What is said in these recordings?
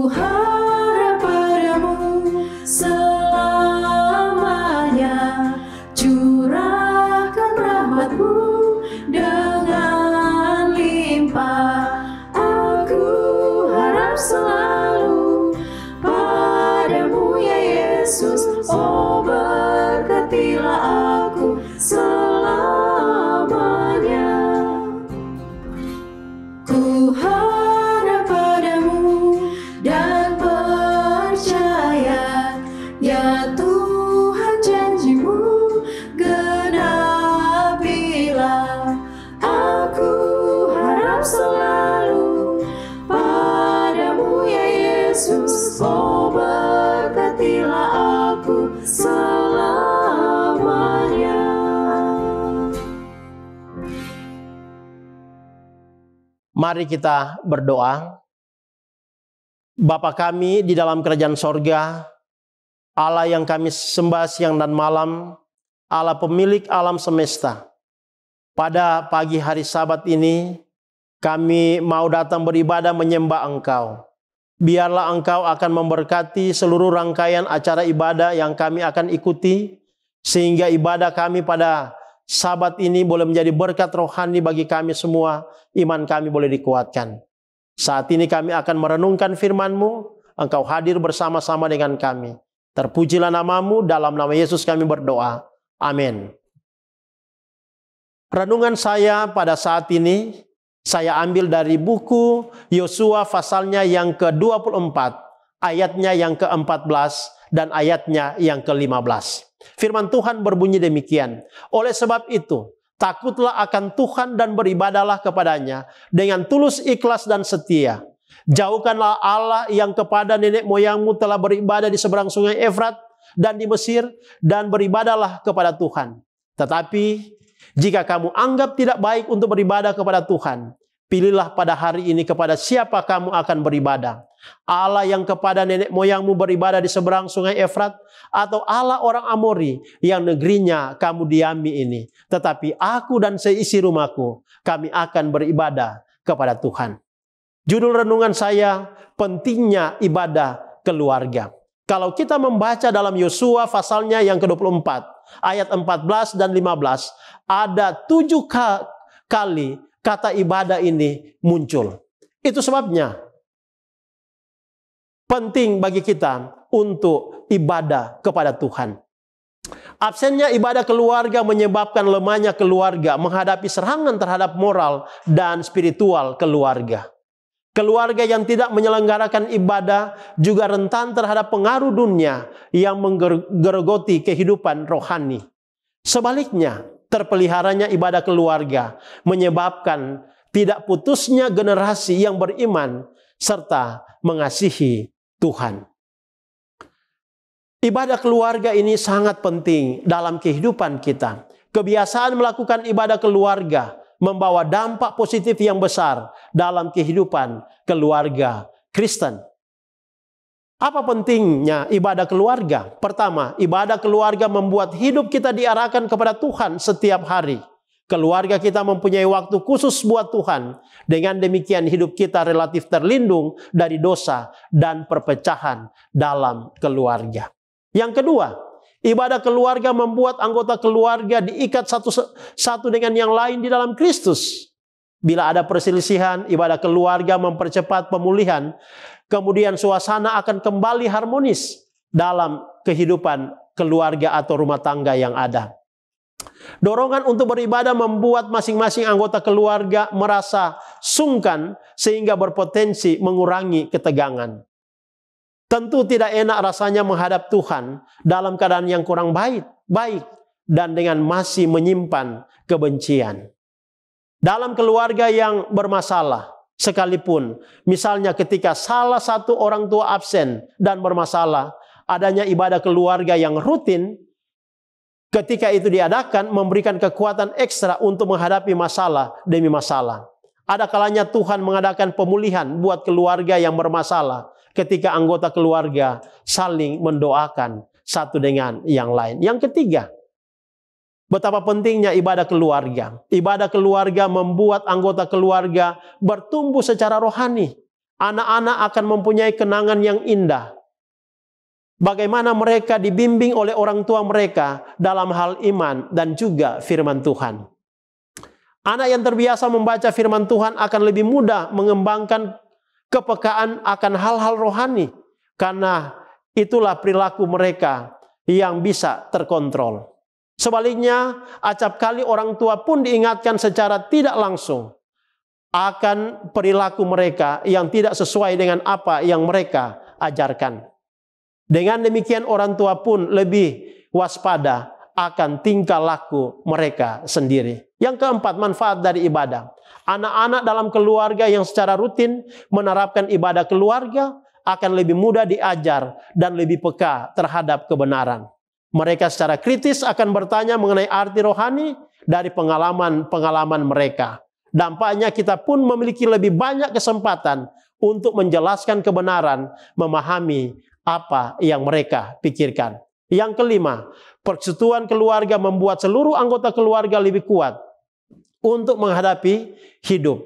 harap padamu selamanya, curahkan rahmat-Mu dengan limpah. Aku harap selalu padamu ya Yesus, oh berkatilah aku selamanya. Ku harap padamu dan percaya, ya Tuhan janji-Mu genapilah. Aku harap selalu padamu ya Yesus, oh berkatilah aku selamanya. Mari kita berdoa. Bapa kami di dalam kerajaan sorga, Allah yang kami sembah siang dan malam, Allah pemilik alam semesta. Pada pagi hari Sabat ini, kami mau datang beribadah menyembah Engkau. Biarlah Engkau akan memberkati seluruh rangkaian acara ibadah yang kami akan ikuti, sehingga ibadah kami pada Sabat ini boleh menjadi berkat rohani bagi kami semua, iman kami boleh dikuatkan. Saat ini kami akan merenungkan firman-Mu, Engkau hadir bersama-sama dengan kami. Terpujilah nama-Mu, dalam nama Yesus kami berdoa. Amin. Renungan saya pada saat ini, saya ambil dari buku Yosua pasalnya yang ke-24, ayatnya yang ke-14, dan ayatnya yang ke-15. Firman Tuhan berbunyi demikian. Oleh sebab itu, takutlah akan Tuhan dan beribadahlah kepadanya dengan tulus, ikhlas, dan setia. Jauhkanlah Allah yang kepada nenek moyangmu telah beribadah di seberang sungai Efrat dan di Mesir, dan beribadahlah kepada Tuhan. Tetapi jika kamu anggap tidak baik untuk beribadah kepada Tuhan, pilihlah pada hari ini kepada siapa kamu akan beribadah. Allah yang kepada nenek moyangmu beribadah di seberang sungai Efrat, atau Allah orang Amori yang negerinya kamu diami ini. Tetapi aku dan seisi rumahku, kami akan beribadah kepada Tuhan. Judul renungan saya, pentingnya ibadah keluarga. Kalau kita membaca dalam Yosua pasalnya yang ke-24, ayat 14 dan 15, ada 7 kali kata ibadah ini muncul. Itu sebabnya penting bagi kita untuk ibadah kepada Tuhan. Absennya ibadah keluarga menyebabkan lemahnya keluarga menghadapi serangan terhadap moral dan spiritual keluarga. Keluarga yang tidak menyelenggarakan ibadah juga rentan terhadap pengaruh dunia yang menggerogoti kehidupan rohani. Sebaliknya, terpeliharanya ibadah keluarga menyebabkan tidak putusnya generasi yang beriman serta mengasihi Tuhan. Ibadah keluarga ini sangat penting dalam kehidupan kita. Kebiasaan melakukan ibadah keluarga membawa dampak positif yang besar dalam kehidupan keluarga Kristen. Apa pentingnya ibadah keluarga? Pertama, ibadah keluarga membuat hidup kita diarahkan kepada Tuhan setiap hari. Keluarga kita mempunyai waktu khusus buat Tuhan. Dengan demikian hidup kita relatif terlindung dari dosa dan perpecahan dalam keluarga. Yang kedua, ibadah keluarga membuat anggota keluarga diikat satu dengan yang lain di dalam Kristus. Bila ada perselisihan, ibadah keluarga mempercepat pemulihan. Kemudian suasana akan kembali harmonis dalam kehidupan keluarga atau rumah tangga yang ada. Dorongan untuk beribadah membuat masing-masing anggota keluarga merasa sungkan sehingga berpotensi mengurangi ketegangan. Tentu tidak enak rasanya menghadap Tuhan dalam keadaan yang kurang baik dan dengan masih menyimpan kebencian. Dalam keluarga yang bermasalah, sekalipun misalnya ketika salah satu orang tua absen dan bermasalah, adanya ibadah keluarga yang rutin ketika itu diadakan memberikan kekuatan ekstra untuk menghadapi masalah demi masalah. Ada kalanya Tuhan mengadakan pemulihan buat keluarga yang bermasalah ketika anggota keluarga saling mendoakan satu dengan yang lain. Yang ketiga, betapa pentingnya ibadah keluarga. Ibadah keluarga membuat anggota keluarga bertumbuh secara rohani. Anak-anak akan mempunyai kenangan yang indah. Bagaimana mereka dibimbing oleh orang tua mereka dalam hal iman dan juga firman Tuhan. Anak yang terbiasa membaca firman Tuhan akan lebih mudah mengembangkan kepekaan akan hal-hal rohani. Karena itulah perilaku mereka yang bisa terkontrol. Sebaliknya, acap kali orang tua pun diingatkan secara tidak langsung akan perilaku mereka yang tidak sesuai dengan apa yang mereka ajarkan. Dengan demikian orang tua pun lebih waspada akan tingkah laku mereka sendiri. Yang keempat, manfaat dari ibadah. Anak-anak dalam keluarga yang secara rutin menerapkan ibadah keluarga akan lebih mudah diajar dan lebih peka terhadap kebenaran. Mereka secara kritis akan bertanya mengenai arti rohani dari pengalaman-pengalaman mereka. Dampaknya kita pun memiliki lebih banyak kesempatan untuk menjelaskan kebenaran, memahami apa yang mereka pikirkan. Yang kelima, persekutuan keluarga membuat seluruh anggota keluarga lebih kuat untuk menghadapi hidup.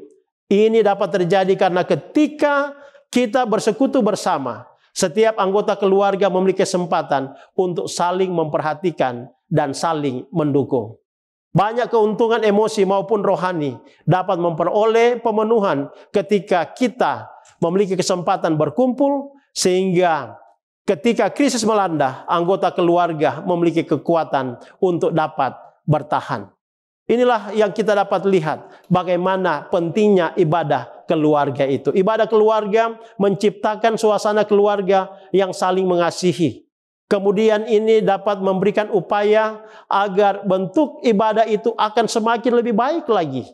Ini dapat terjadi karena ketika kita bersekutu bersama, setiap anggota keluarga memiliki kesempatan untuk saling memperhatikan dan saling mendukung. Banyak keuntungan emosi maupun rohani dapat memperoleh pemenuhan ketika kita memiliki kesempatan berkumpul, sehingga ketika krisis melanda, anggota keluarga memiliki kekuatan untuk dapat bertahan. Inilah yang kita dapat lihat bagaimana pentingnya ibadah keluarga itu. Ibadah keluarga menciptakan suasana keluarga yang saling mengasihi. Kemudian ini dapat memberikan upaya agar bentuk ibadah itu akan semakin lebih baik lagi.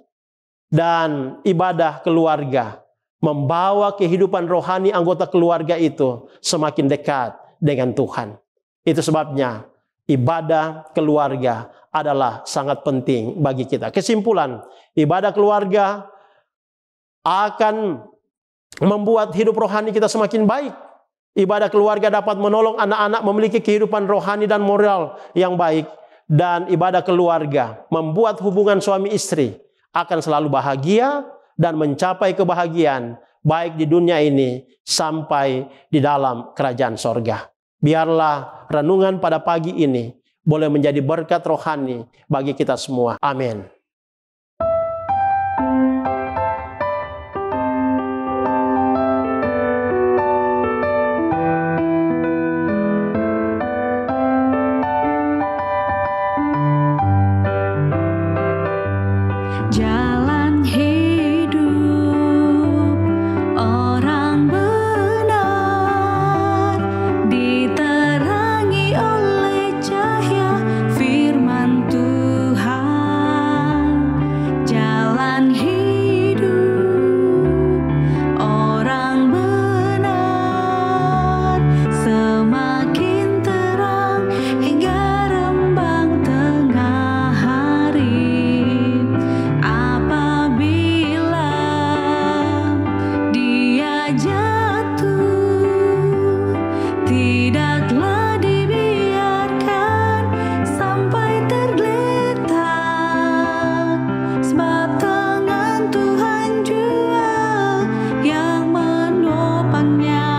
Dan ibadah keluarga membawa kehidupan rohani anggota keluarga itu semakin dekat dengan Tuhan. Itu sebabnya ibadah keluarga adalah sangat penting bagi kita. Kesimpulan, ibadah keluarga akan membuat hidup rohani kita semakin baik. Ibadah keluarga dapat menolong anak-anak memiliki kehidupan rohani dan moral yang baik. Dan ibadah keluarga membuat hubungan suami istri akan selalu bahagia dan mencapai kebahagiaan baik di dunia ini sampai di dalam kerajaan sorga. Biarlah renungan pada pagi ini boleh menjadi berkat rohani bagi kita semua. Amin. Jalan hidup orang benar diterangi oleh cahaya firman Tuhan. Jalan hidup orang benar semakin terang hingga rembang tengah hari. Tidaklah dibiarkan sampai tergeletak, sebab tangan Tuhan jua yang menopangnya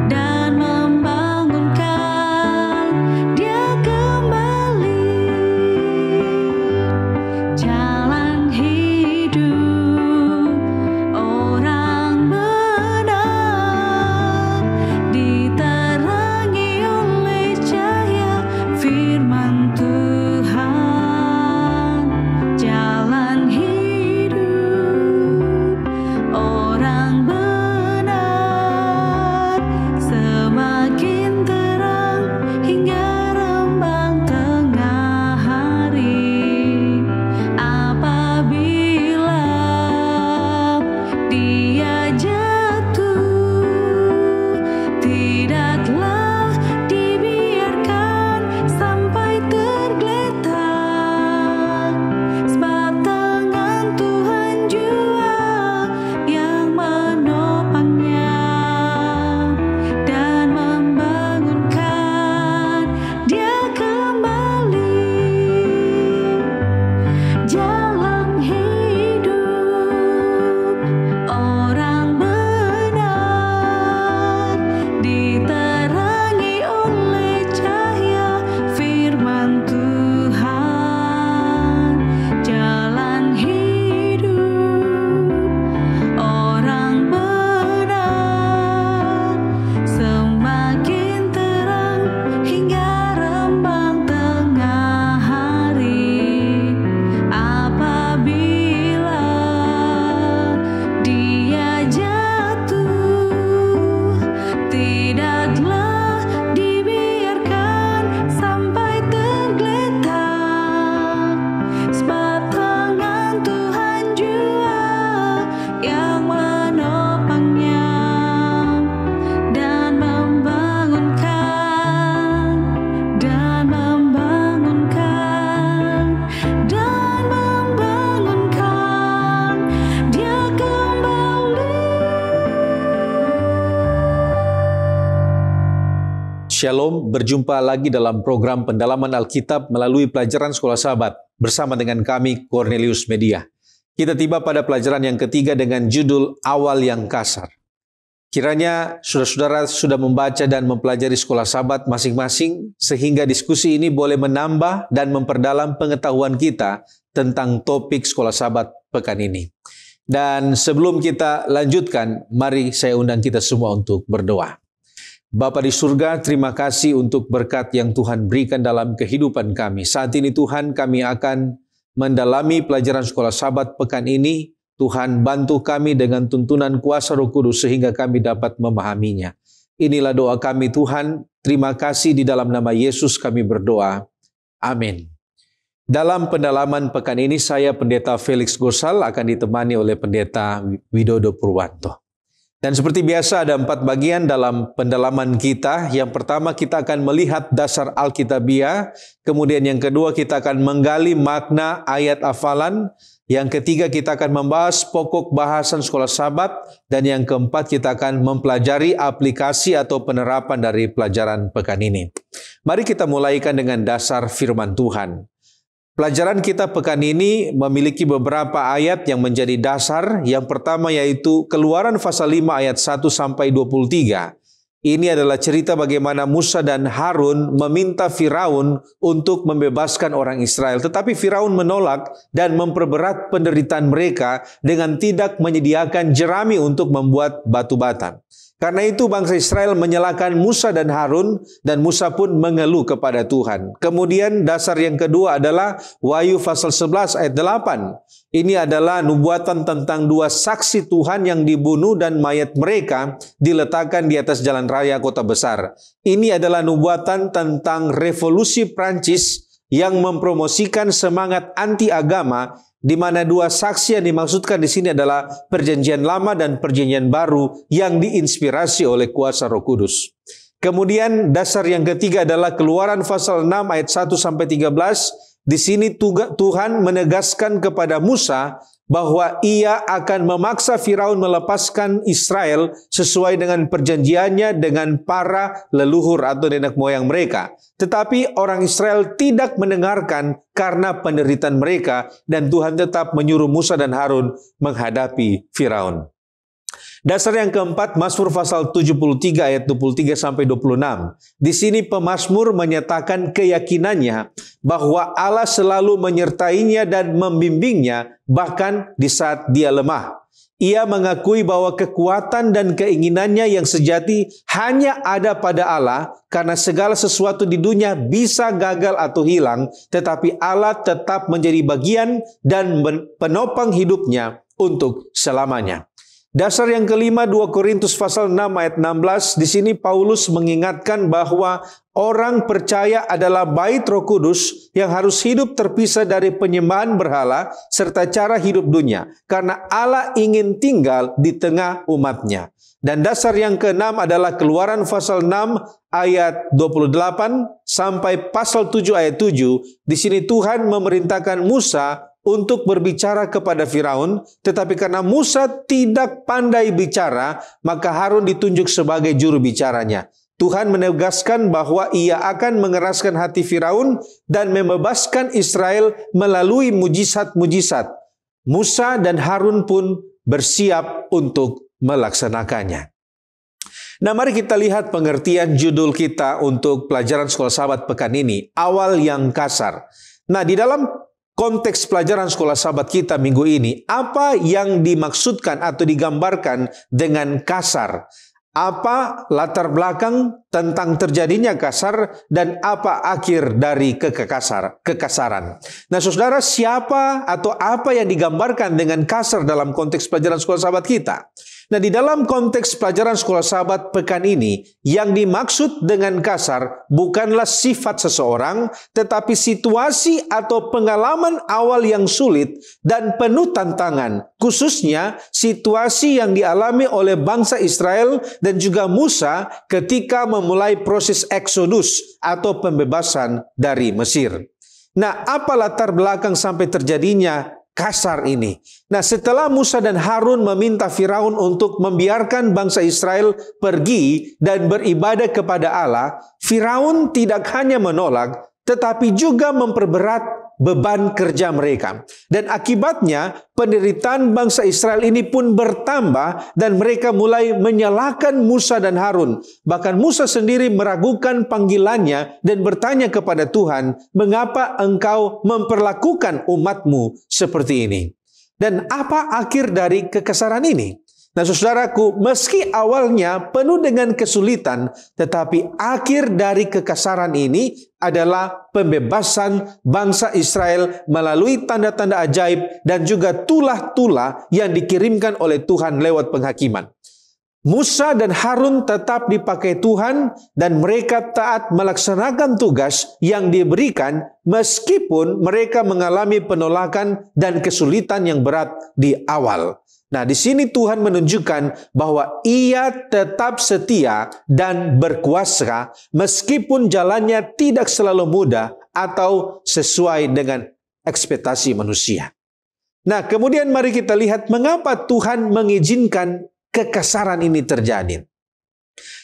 dan membangunkan dia kembali. Jalan hidup orang benar diterangi oleh cahaya firman Tuhan. Jalan hidup orang benar semakin terang hingga rembang tengah hari. Apabila dia jatuh, tidaklah dibiarkan sampai tergeletak, sebab tangan Tuhan jua yang menopangnya dan membangunkan dia kembali. Jalan hidup orang tidaklah dibiarkan sampai tergeletak. Sebab tangan Tuhan jua yang menopangnya dan membangunkan, dan membangunkan, dan membangunkan dia kembali. Shalom, berjumpa lagi dalam program pendalaman Alkitab melalui pelajaran Sekolah Sahabat bersama dengan kami Cornelius Media. Kita tiba pada pelajaran yang ketiga dengan judul Awal yang Kasar. Kiranya saudara-saudara sudah membaca dan mempelajari Sekolah Sahabat masing-masing sehingga diskusi ini boleh menambah dan memperdalam pengetahuan kita tentang topik Sekolah Sahabat pekan ini. Dan sebelum kita lanjutkan, mari saya undang kita semua untuk berdoa. Bapa di surga, terima kasih untuk berkat yang Tuhan berikan dalam kehidupan kami. Saat ini Tuhan, kami akan mendalami pelajaran Sekolah Sahabat pekan ini. Tuhan, bantu kami dengan tuntunan kuasa Roh Kudus sehingga kami dapat memahaminya. Inilah doa kami Tuhan. Terima kasih, di dalam nama Yesus kami berdoa. Amin. Dalam pendalaman pekan ini saya Pendeta Felix Gosal akan ditemani oleh Pendeta Widodo Purwanto. Dan seperti biasa ada 4 bagian dalam pendalaman kita. Yang pertama kita akan melihat dasar Alkitabiah. Kemudian yang kedua kita akan menggali makna ayat hafalan. Yang ketiga kita akan membahas pokok bahasan Sekolah Sahabat. Dan yang keempat kita akan mempelajari aplikasi atau penerapan dari pelajaran pekan ini. Mari kita mulaikan dengan dasar firman Tuhan. Pelajaran kita pekan ini memiliki beberapa ayat yang menjadi dasar. Yang pertama yaitu Keluaran pasal 5 ayat 1 sampai 23. Ini adalah cerita bagaimana Musa dan Harun meminta Firaun untuk membebaskan orang Israel. Tetapi Firaun menolak dan memperberat penderitaan mereka dengan tidak menyediakan jerami untuk membuat batu bata. Karena itu bangsa Israel menyalahkan Musa dan Harun dan Musa pun mengeluh kepada Tuhan. Kemudian dasar yang kedua adalah Wahyu pasal 11 ayat 8. Ini adalah nubuatan tentang 2 saksi Tuhan yang dibunuh dan mayat mereka diletakkan di atas jalan raya kota besar. Ini adalah nubuatan tentang revolusi Prancis yang mempromosikan semangat anti agama, di mana 2 saksi yang dimaksudkan di sini adalah Perjanjian Lama dan Perjanjian Baru yang diinspirasi oleh kuasa Roh Kudus. Kemudian dasar yang ketiga adalah Keluaran pasal 6 ayat 1 sampai 13. Di sini Tuhan menegaskan kepada Musa bahwa ia akan memaksa Firaun melepaskan Israel sesuai dengan perjanjiannya dengan para leluhur atau nenek moyang mereka. Tetapi orang Israel tidak mendengarkan karena penderitaan mereka dan Tuhan tetap menyuruh Musa dan Harun menghadapi Firaun. Dasar yang keempat, Mazmur pasal 73 ayat 23 sampai 26. Di sini pemazmur menyatakan keyakinannya bahwa Allah selalu menyertainya dan membimbingnya bahkan di saat dia lemah. Ia mengakui bahwa kekuatan dan keinginannya yang sejati hanya ada pada Allah karena segala sesuatu di dunia bisa gagal atau hilang, tetapi Allah tetap menjadi bagian dan penopang hidupnya untuk selamanya. Dasar yang kelima 2 Korintus pasal 6 ayat 16. Di sini Paulus mengingatkan bahwa orang percaya adalah bait Roh Kudus yang harus hidup terpisah dari penyembahan berhala serta cara hidup dunia karena Allah ingin tinggal di tengah umatnya. Dan dasar yang keenam adalah Keluaran pasal 6 ayat 28 sampai pasal 7 ayat 7. Di sini Tuhan memerintahkan Musa untuk berbicara kepada Firaun, tetapi karena Musa tidak pandai bicara, maka Harun ditunjuk sebagai juru bicaranya. Tuhan menegaskan bahwa ia akan mengeraskan hati Firaun dan membebaskan Israel melalui mujizat-mujizat. Musa dan Harun pun bersiap untuk melaksanakannya. Nah, mari kita lihat pengertian judul kita untuk pelajaran Sekolah Sahabat pekan ini, Awal yang Kasar. Nah, di dalam konteks pelajaran Sekolah Sahabat kita minggu ini, apa yang dimaksudkan atau digambarkan dengan kasar? Apa latar belakang tentang terjadinya kasar dan apa akhir dari kekasaran? Nah, saudara, siapa atau apa yang digambarkan dengan kasar dalam konteks pelajaran Sekolah Sahabat kita? Nah, di dalam konteks pelajaran sekolah sahabat pekan ini, yang dimaksud dengan kasar bukanlah sifat seseorang, tetapi situasi atau pengalaman awal yang sulit dan penuh tantangan, khususnya situasi yang dialami oleh bangsa Israel dan juga Musa ketika memulai proses eksodus atau pembebasan dari Mesir. Nah, apa latar belakang sampai terjadinya kasar ini? Nah, setelah Musa dan Harun meminta Firaun untuk membiarkan bangsa Israel pergi dan beribadah kepada Allah, Firaun tidak hanya menolak, tetapi juga memperberat beban kerja mereka. Dan akibatnya, penderitaan bangsa Israel ini pun bertambah dan mereka mulai menyalahkan Musa dan Harun. Bahkan Musa sendiri meragukan panggilannya dan bertanya kepada Tuhan, "Mengapa engkau memperlakukan umatmu seperti ini?" Dan apa akhir dari kekasaran ini? Nah, saudaraku, meski awalnya penuh dengan kesulitan, tetapi akhir dari kekasaran ini adalah pembebasan bangsa Israel melalui tanda-tanda ajaib dan juga tulah-tulah yang dikirimkan oleh Tuhan lewat penghakiman. Musa dan Harun tetap dipakai Tuhan dan mereka taat melaksanakan tugas yang diberikan meskipun mereka mengalami penolakan dan kesulitan yang berat di awal. Nah, di sini Tuhan menunjukkan bahwa Ia tetap setia dan berkuasa meskipun jalannya tidak selalu mudah atau sesuai dengan ekspektasi manusia. Nah, kemudian mari kita lihat mengapa Tuhan mengizinkan kekasaran ini terjadi.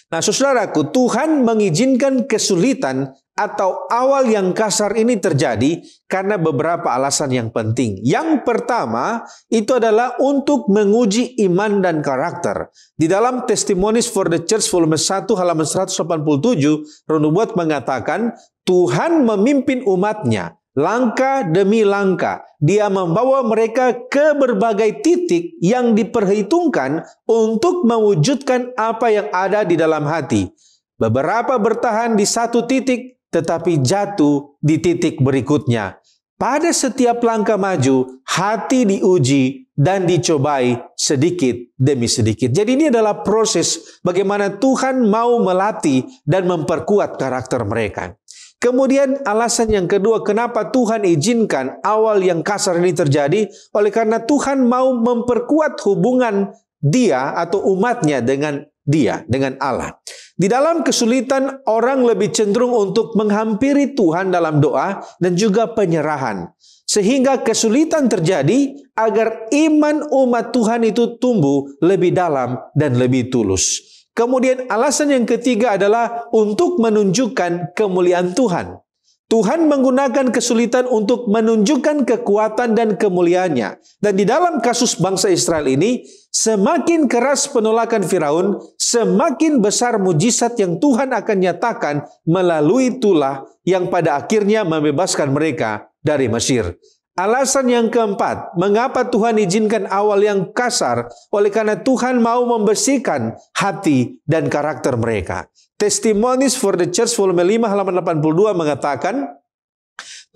Nah, saudaraku, Tuhan mengizinkan kesulitan atau awal yang kasar ini terjadi karena beberapa alasan yang penting. Yang pertama, itu adalah untuk menguji iman dan karakter. Di dalam Testimonies for the Church volume 1 halaman 187, Renubuat mengatakan, Tuhan memimpin umatnya langkah demi langkah. Dia membawa mereka ke berbagai titik yang diperhitungkan untuk mewujudkan apa yang ada di dalam hati. Beberapa bertahan di satu titik, tetapi jatuh di titik berikutnya. Pada setiap langkah maju, hati diuji dan dicobai sedikit demi sedikit. Jadi ini adalah proses bagaimana Tuhan mau melatih dan memperkuat karakter mereka. Kemudian alasan yang kedua kenapa Tuhan izinkan awal yang kasar ini terjadi, oleh karena Tuhan mau memperkuat hubungan dia atau umatnya dengan dia, dengan Allah. Di dalam kesulitan, orang lebih cenderung untuk menghampiri Tuhan dalam doa dan juga penyerahan. Sehingga kesulitan terjadi agar iman umat Tuhan itu tumbuh lebih dalam dan lebih tulus. Kemudian alasan yang ketiga adalah untuk menunjukkan kemuliaan Tuhan. Tuhan menggunakan kesulitan untuk menunjukkan kekuatan dan kemuliaannya. Dan di dalam kasus bangsa Israel ini, semakin keras penolakan Firaun, semakin besar mujizat yang Tuhan akan nyatakan melalui tulah yang pada akhirnya membebaskan mereka dari Mesir. Alasan yang keempat, mengapa Tuhan izinkan awal yang kasar? Oleh karena Tuhan mau membersihkan hati dan karakter mereka. Testimonies for the Church volume 5 halaman 82 mengatakan,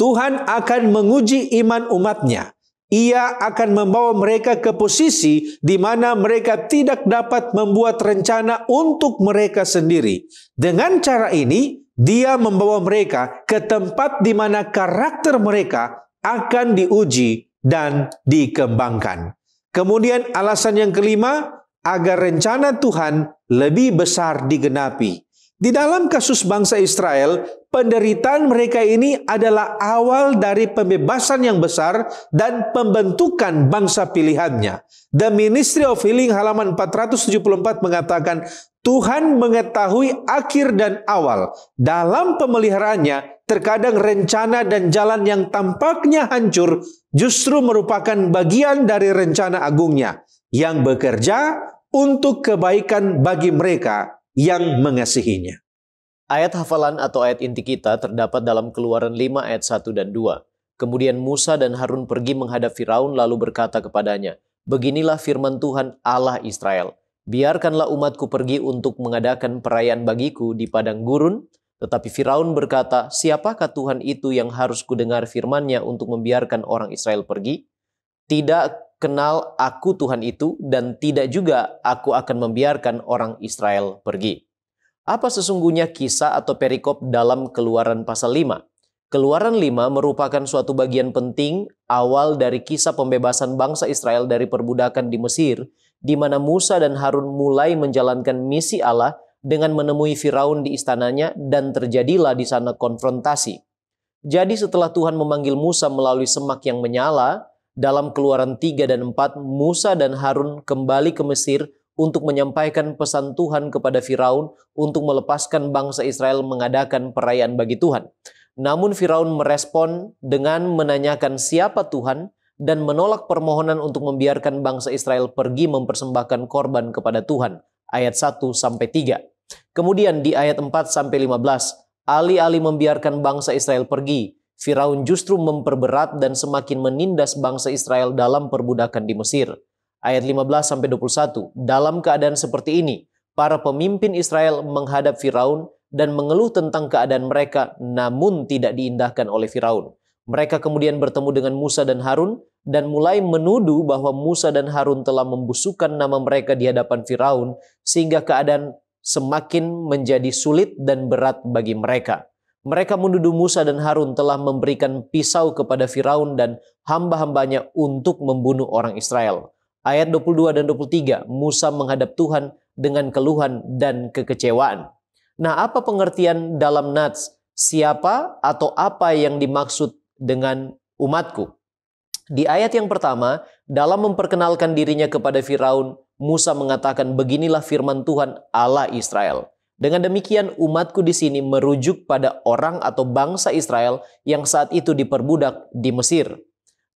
Tuhan akan menguji iman umatnya. Ia akan membawa mereka ke posisi di mana mereka tidak dapat membuat rencana untuk mereka sendiri. Dengan cara ini, Dia membawa mereka ke tempat di mana karakter mereka akan diuji dan dikembangkan. Kemudian alasan yang kelima, agar rencana Tuhan lebih besar digenapi. Di dalam kasus bangsa Israel, penderitaan mereka ini adalah awal dari pembebasan yang besar dan pembentukan bangsa pilihannya. The Ministry of Healing halaman 474 mengatakan, Tuhan mengetahui akhir dan awal. Dalam pemeliharaannya, terkadang rencana dan jalan yang tampaknya hancur justru merupakan bagian dari rencana agungnya yang bekerja untuk kebaikan bagi mereka yang mengasihinya. Ayat hafalan atau ayat inti kita terdapat dalam Keluaran 5 ayat 1 dan 2. Kemudian Musa dan Harun pergi menghadap Firaun lalu berkata kepadanya, Beginilah firman Tuhan Allah Israel. Biarkanlah umatku pergi untuk mengadakan perayaan bagiku di padang gurun. Tetapi Firaun berkata, siapakah Tuhan itu yang harus kudengar firman-Nya untuk membiarkan orang Israel pergi? Tidak kenal aku Tuhan itu, dan tidak juga aku akan membiarkan orang Israel pergi. Apa sesungguhnya kisah atau perikop dalam Keluaran pasal 5? Keluaran 5 merupakan suatu bagian penting awal dari kisah pembebasan bangsa Israel dari perbudakan di Mesir, di mana Musa dan Harun mulai menjalankan misi Allah dengan menemui Firaun di istananya, dan terjadilah di sana konfrontasi. Jadi setelah Tuhan memanggil Musa melalui semak yang menyala, dalam Keluaran 3 dan 4, Musa dan Harun kembali ke Mesir untuk menyampaikan pesan Tuhan kepada Firaun untuk melepaskan bangsa Israel mengadakan perayaan bagi Tuhan. Namun Firaun merespon dengan menanyakan siapa Tuhan dan menolak permohonan untuk membiarkan bangsa Israel pergi mempersembahkan korban kepada Tuhan. Ayat 1-3. Kemudian di ayat 4-15, alih-alih membiarkan bangsa Israel pergi, Firaun justru memperberat dan semakin menindas bangsa Israel dalam perbudakan di Mesir. Ayat 15-21, dalam keadaan seperti ini, para pemimpin Israel menghadap Firaun dan mengeluh tentang keadaan mereka, namun tidak diindahkan oleh Firaun. Mereka kemudian bertemu dengan Musa dan Harun dan mulai menuduh bahwa Musa dan Harun telah membusukkan nama mereka di hadapan Firaun, sehingga keadaan semakin menjadi sulit dan berat bagi mereka. Mereka menuduh Musa dan Harun telah memberikan pisau kepada Firaun dan hamba-hambanya untuk membunuh orang Israel. Ayat 22 dan 23, Musa menghadap Tuhan dengan keluhan dan kekecewaan. Nah, apa pengertian dalam nats? Siapa atau apa yang dimaksud dengan umatku? Di ayat yang pertama, dalam memperkenalkan dirinya kepada Firaun, Musa mengatakan, beginilah firman Tuhan Allah Israel. Dengan demikian, umatku di sini merujuk pada orang atau bangsa Israel yang saat itu diperbudak di Mesir.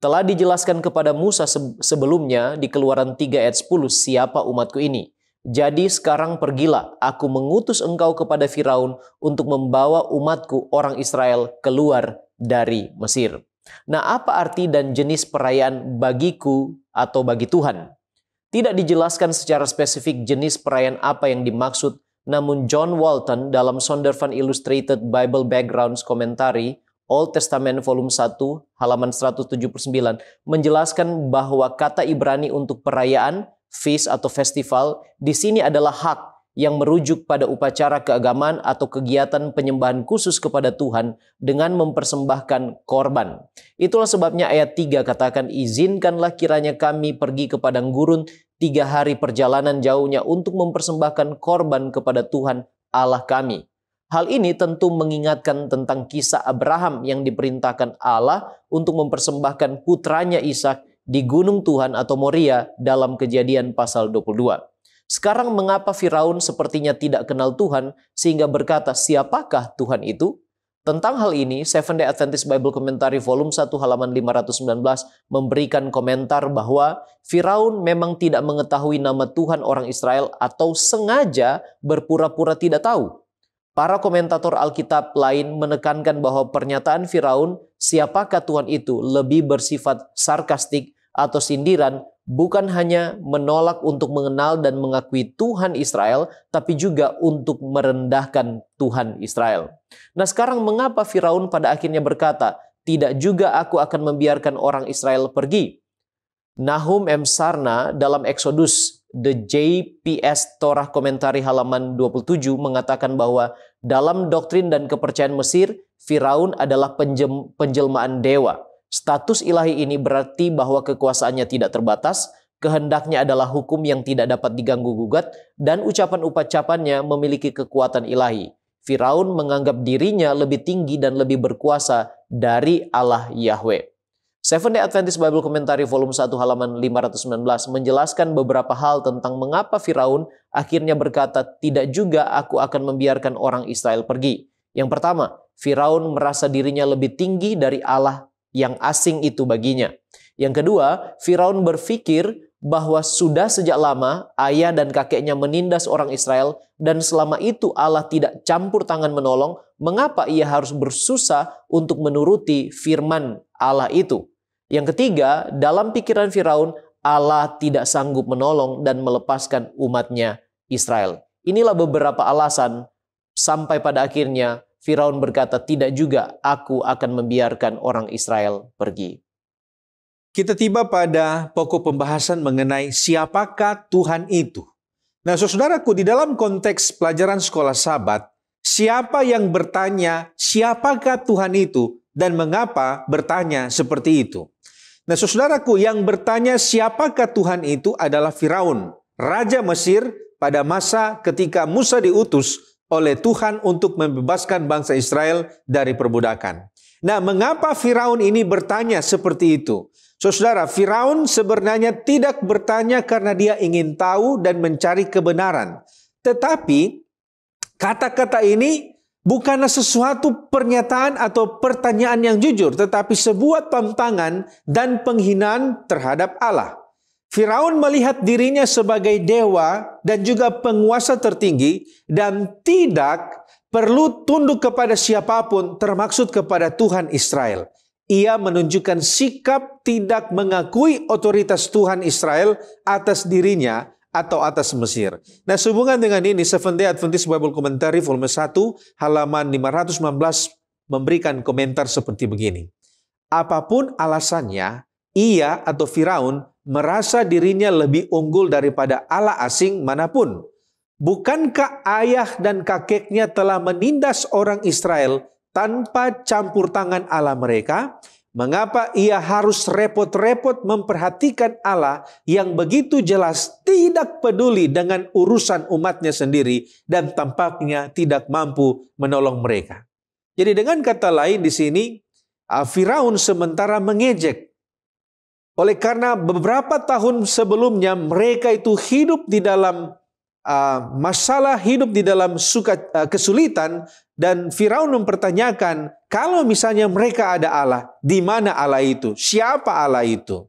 Telah dijelaskan kepada Musa sebelumnya di Keluaran 3 ayat 10, siapa umatku ini. Jadi sekarang pergilah, aku mengutus engkau kepada Firaun untuk membawa umatku orang Israel keluar dari Mesir. Nah, apa arti dan jenis perayaan bagiku atau bagi Tuhan? Tidak dijelaskan secara spesifik jenis perayaan apa yang dimaksud, namun John Walton dalam Zondervan Illustrated Bible Backgrounds Commentary Old Testament volume 1 halaman 179 menjelaskan bahwa kata Ibrani untuk perayaan, feast atau festival di sini adalah hak yang merujuk pada upacara keagamaan atau kegiatan penyembahan khusus kepada Tuhan dengan mempersembahkan korban. Itulah sebabnya ayat 3 katakan, izinkanlah kiranya kami pergi ke padang gurun 3 hari perjalanan jauhnya untuk mempersembahkan korban kepada Tuhan Allah kami. Hal ini tentu mengingatkan tentang kisah Abraham yang diperintahkan Allah untuk mempersembahkan putranya Ishak di gunung Tuhan atau Moria dalam Kejadian pasal 22. Sekarang mengapa Firaun sepertinya tidak kenal Tuhan sehingga berkata, siapakah Tuhan itu? Tentang hal ini, Seventh-day Adventist Bible Commentary volume 1 halaman 519 memberikan komentar bahwa Firaun memang tidak mengetahui nama Tuhan orang Israel atau sengaja berpura-pura tidak tahu. Para komentator Alkitab lain menekankan bahwa pernyataan Firaun, siapakah Tuhan itu, lebih bersifat sarkastik atau sindiran, bukan hanya menolak untuk mengenal dan mengakui Tuhan Israel, tapi juga untuk merendahkan Tuhan Israel. Nah, sekarang mengapa Firaun pada akhirnya berkata, tidak juga aku akan membiarkan orang Israel pergi? Nahum M. Sarna dalam Exodus, The JPS Torah Komentari halaman 27 mengatakan bahwa dalam doktrin dan kepercayaan Mesir, Firaun adalah penjelmaan dewa. Status ilahi ini berarti bahwa kekuasaannya tidak terbatas, kehendaknya adalah hukum yang tidak dapat diganggu-gugat, dan ucapan-ucapannya memiliki kekuatan ilahi. Firaun menganggap dirinya lebih tinggi dan lebih berkuasa dari Allah Yahweh. Seventh-day Adventist Bible Commentary volume 1 halaman 519 menjelaskan beberapa hal tentang mengapa Firaun akhirnya berkata, tidak juga aku akan membiarkan orang Israel pergi. Yang pertama, Firaun merasa dirinya lebih tinggi dari Allah yang asing itu baginya. Yang kedua, Firaun berpikir bahwa sudah sejak lama ayah dan kakeknya menindas orang Israel dan selama itu Allah tidak campur tangan menolong, mengapa ia harus bersusah untuk menuruti firman Allah itu? Yang ketiga, dalam pikiran Firaun, Allah tidak sanggup menolong dan melepaskan umatnya Israel. Inilah beberapa alasan sampai pada akhirnya Firaun berkata, tidak juga aku akan membiarkan orang Israel pergi. kita tiba pada pokok pembahasan mengenai siapakah Tuhan itu. Nah, saudaraku, di dalam konteks pelajaran sekolah Sabat, siapa yang bertanya siapakah Tuhan itu dan mengapa bertanya seperti itu? Nah, saudaraku, yang bertanya siapakah Tuhan itu adalah Firaun, raja Mesir pada masa ketika Musa diutus oleh Tuhan untuk membebaskan bangsa Israel dari perbudakan. Nah, mengapa Firaun ini bertanya seperti itu? Saudara, Firaun sebenarnya tidak bertanya karena dia ingin tahu dan mencari kebenaran. Tetapi kata-kata ini bukanlah sesuatu pernyataan atau pertanyaan yang jujur, tetapi sebuah tantangan dan penghinaan terhadap Allah. Firaun melihat dirinya sebagai dewa dan juga penguasa tertinggi dan tidak perlu tunduk kepada siapapun, termaksud kepada Tuhan Israel. Ia menunjukkan sikap tidak mengakui otoritas Tuhan Israel atas dirinya atau atas Mesir. Nah, sehubungan dengan ini, Seventh-day Adventist Bible Commentary volume 1 halaman 519 memberikan komentar seperti begini. Apapun alasannya, ia atau Firaun merasa dirinya lebih unggul daripada Allah asing manapun. Bukankah ayah dan kakeknya telah menindas orang Israel tanpa campur tangan Allah mereka? Mengapa ia harus repot-repot memperhatikan Allah yang begitu jelas tidak peduli dengan urusan umatnya sendiri dan tampaknya tidak mampu menolong mereka? Jadi dengan kata lain di sini, Firaun sementara mengejek. Oleh karena beberapa tahun sebelumnya mereka itu hidup di dalam masalah, hidup di dalam kesulitan, dan Firaun mempertanyakan, kalau misalnya mereka ada Allah, di mana Allah itu? Siapa Allah itu?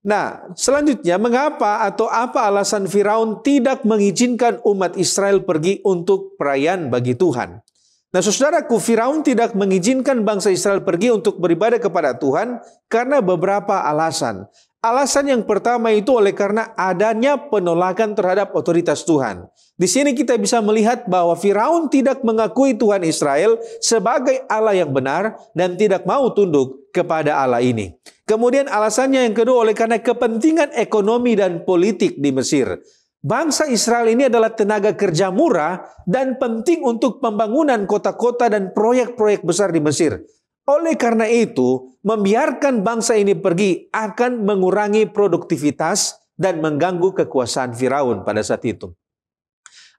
Nah, selanjutnya, mengapa atau apa alasan Firaun tidak mengizinkan umat Israel pergi untuk perayaan bagi Tuhan? Nah, saudaraku, Firaun tidak mengizinkan bangsa Israel pergi untuk beribadah kepada Tuhan karena beberapa alasan. Alasan yang pertama itu oleh karena adanya penolakan terhadap otoritas Tuhan. Di sini kita bisa melihat bahwa Firaun tidak mengakui Tuhan Israel sebagai Allah yang benar dan tidak mau tunduk kepada Allah ini. Kemudian alasannya yang kedua oleh karena kepentingan ekonomi dan politik di Mesir. Bangsa Israel ini adalah tenaga kerja murah dan penting untuk pembangunan kota-kota dan proyek-proyek besar di Mesir. Oleh karena itu, membiarkan bangsa ini pergi akan mengurangi produktivitas dan mengganggu kekuasaan Firaun pada saat itu.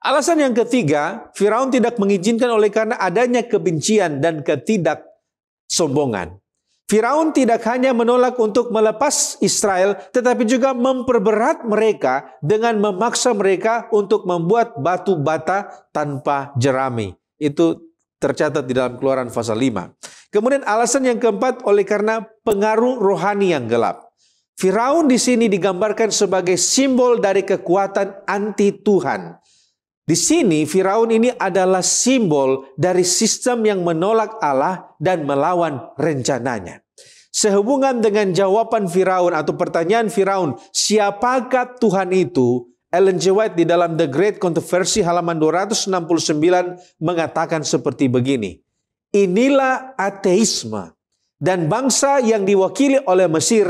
Alasan yang ketiga, Firaun tidak mengizinkan oleh karena adanya kebencian dan ketidaksombongan. Firaun tidak hanya menolak untuk melepas Israel, tetapi juga memperberat mereka dengan memaksa mereka untuk membuat batu bata tanpa jerami. Itu tercatat di dalam Keluaran pasal 5. Kemudian alasan yang keempat oleh karena pengaruh rohani yang gelap. Firaun di sini digambarkan sebagai simbol dari kekuatan anti Tuhan. Di sini Firaun ini adalah simbol dari sistem yang menolak Allah dan melawan rencananya. Sehubungan dengan jawaban Firaun atau pertanyaan Firaun, siapakah Tuhan itu? Ellen G. White di dalam The Great Controversy halaman 269 mengatakan seperti begini. Inilah ateisme dan bangsa yang diwakili oleh Mesir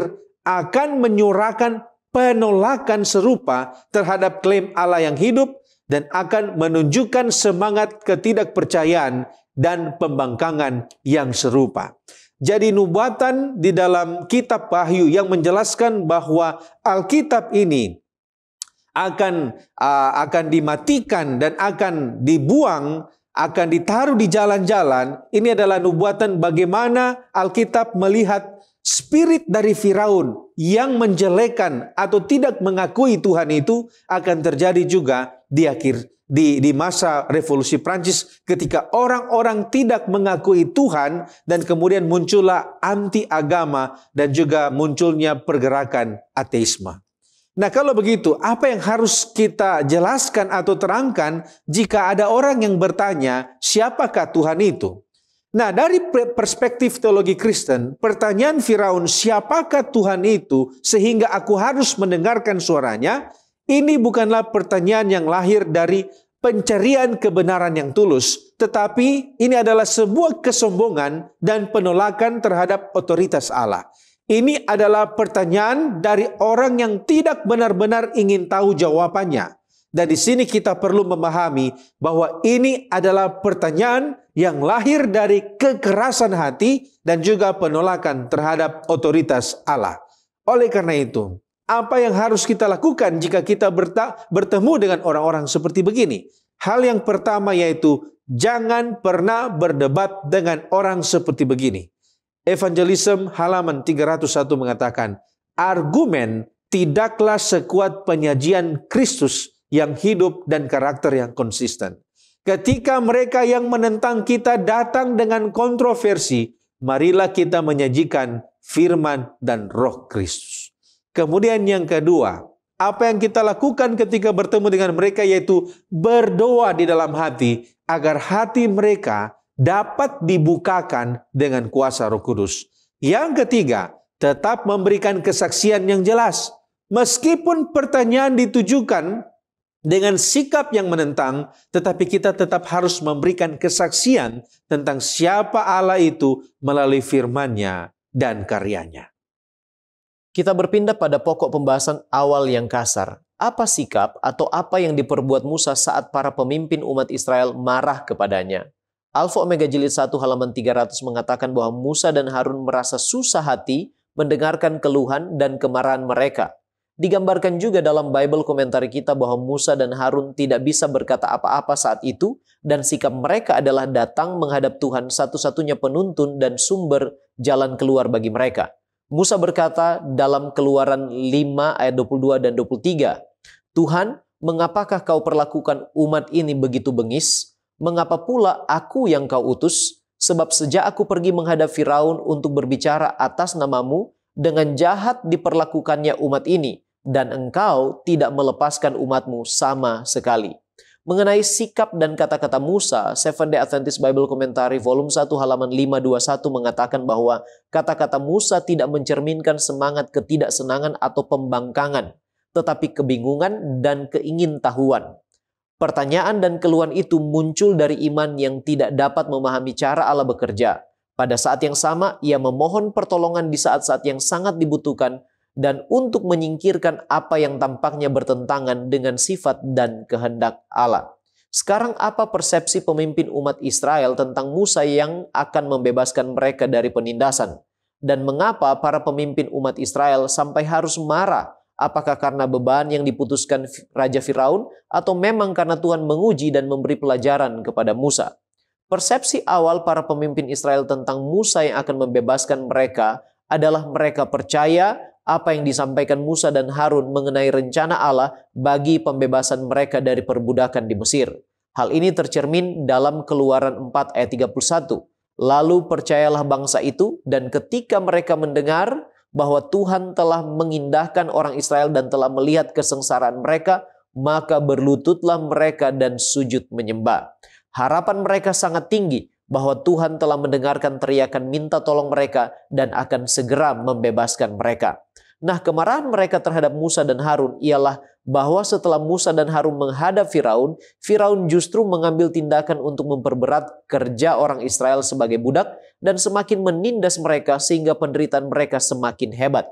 akan menyuarakan penolakan serupa terhadap klaim Allah yang hidup dan akan menunjukkan semangat ketidakpercayaan dan pembangkangan yang serupa. Jadi nubuatan di dalam kitab Wahyu yang menjelaskan bahwa Alkitab ini akan dimatikan dan akan dibuang, akan ditaruh di jalan-jalan. Ini adalah nubuatan bagaimana Alkitab melihat spirit dari Firaun yang menjelekan atau tidak mengakui Tuhan itu akan terjadi juga di masa revolusi Prancis ketika orang-orang tidak mengakui Tuhan dan kemudian muncullah anti agama dan juga munculnya pergerakan ateisme. Nah, kalau begitu, apa yang harus kita jelaskan atau terangkan jika ada orang yang bertanya, siapakah Tuhan itu? Nah, dari perspektif teologi Kristen, pertanyaan Firaun, siapakah Tuhan itu sehingga aku harus mendengarkan suaranya? Ini bukanlah pertanyaan yang lahir dari pencarian kebenaran yang tulus, tetapi ini adalah sebuah kesombongan dan penolakan terhadap otoritas Allah. Ini adalah pertanyaan dari orang yang tidak benar-benar ingin tahu jawabannya. Dan di sini kita perlu memahami bahwa ini adalah pertanyaan yang lahir dari kekerasan hati dan juga penolakan terhadap otoritas Allah. Oleh karena itu, apa yang harus kita lakukan jika kita bertemu dengan orang-orang seperti begini? Hal yang pertama yaitu jangan pernah berdebat dengan orang seperti begini. Evangelism halaman 301 mengatakan, argumen tidaklah sekuat penyajian Kristus yang hidup dan karakter yang konsisten. Ketika mereka yang menentang kita datang dengan kontroversi, marilah kita menyajikan firman dan roh Kristus. Kemudian yang kedua, apa yang kita lakukan ketika bertemu dengan mereka yaitu berdoa di dalam hati agar hati mereka dapat dibukakan dengan kuasa Roh Kudus. Yang ketiga, tetap memberikan kesaksian yang jelas. Meskipun pertanyaan ditujukan dengan sikap yang menentang, tetapi kita tetap harus memberikan kesaksian tentang siapa Allah itu melalui firman-Nya dan karyanya. Kita berpindah pada pokok pembahasan awal yang kasar. Apa sikap atau apa yang diperbuat Musa saat para pemimpin umat Israel marah kepadanya? Alfa Omega Jilid 1 halaman 300 mengatakan bahwa Musa dan Harun merasa susah hati mendengarkan keluhan dan kemarahan mereka. Digambarkan juga dalam Bible komentari kita bahwa Musa dan Harun tidak bisa berkata apa-apa saat itu dan sikap mereka adalah datang menghadap Tuhan satu-satunya penuntun dan sumber jalan keluar bagi mereka. Musa berkata dalam Keluaran 5 ayat 22 dan 23, Tuhan, mengapakah kau perlakukan umat ini begitu bengis? Mengapa pula aku yang kau utus? Sebab sejak aku pergi menghadap Firaun untuk berbicara atas namamu, dengan jahat diperlakukannya umat ini, dan engkau tidak melepaskan umatmu sama sekali. Mengenai sikap dan kata-kata Musa, Seventh-day Adventist Bible Commentary volume 1 halaman 521 mengatakan bahwa kata-kata Musa tidak mencerminkan semangat ketidaksenangan atau pembangkangan, tetapi kebingungan dan keingintahuan. Pertanyaan dan keluhan itu muncul dari iman yang tidak dapat memahami cara Allah bekerja. Pada saat yang sama, ia memohon pertolongan di saat-saat yang sangat dibutuhkan dan untuk menyingkirkan apa yang tampaknya bertentangan dengan sifat dan kehendak Allah. Sekarang apa persepsi pemimpin umat Israel tentang Musa yang akan membebaskan mereka dari penindasan? Dan mengapa para pemimpin umat Israel sampai harus marah? Apakah karena beban yang diputuskan Raja Firaun atau memang karena Tuhan menguji dan memberi pelajaran kepada Musa? Persepsi awal para pemimpin Israel tentang Musa yang akan membebaskan mereka adalah mereka percaya apa yang disampaikan Musa dan Harun mengenai rencana Allah bagi pembebasan mereka dari perbudakan di Mesir. Hal ini tercermin dalam Keluaran 4 ayat 31. Lalu percayalah bangsa itu, dan ketika mereka mendengar bahwa Tuhan telah mengindahkan orang Israel dan telah melihat kesengsaraan mereka, maka berlututlah mereka dan sujud menyembah. Harapan mereka sangat tinggi bahwa Tuhan telah mendengarkan teriakan minta tolong mereka dan akan segera membebaskan mereka. Nah, kemarahan mereka terhadap Musa dan Harun ialah bahwa setelah Musa dan Harun menghadap Firaun, Firaun justru mengambil tindakan untuk memperberat kerja orang Israel sebagai budak dan semakin menindas mereka sehingga penderitaan mereka semakin hebat.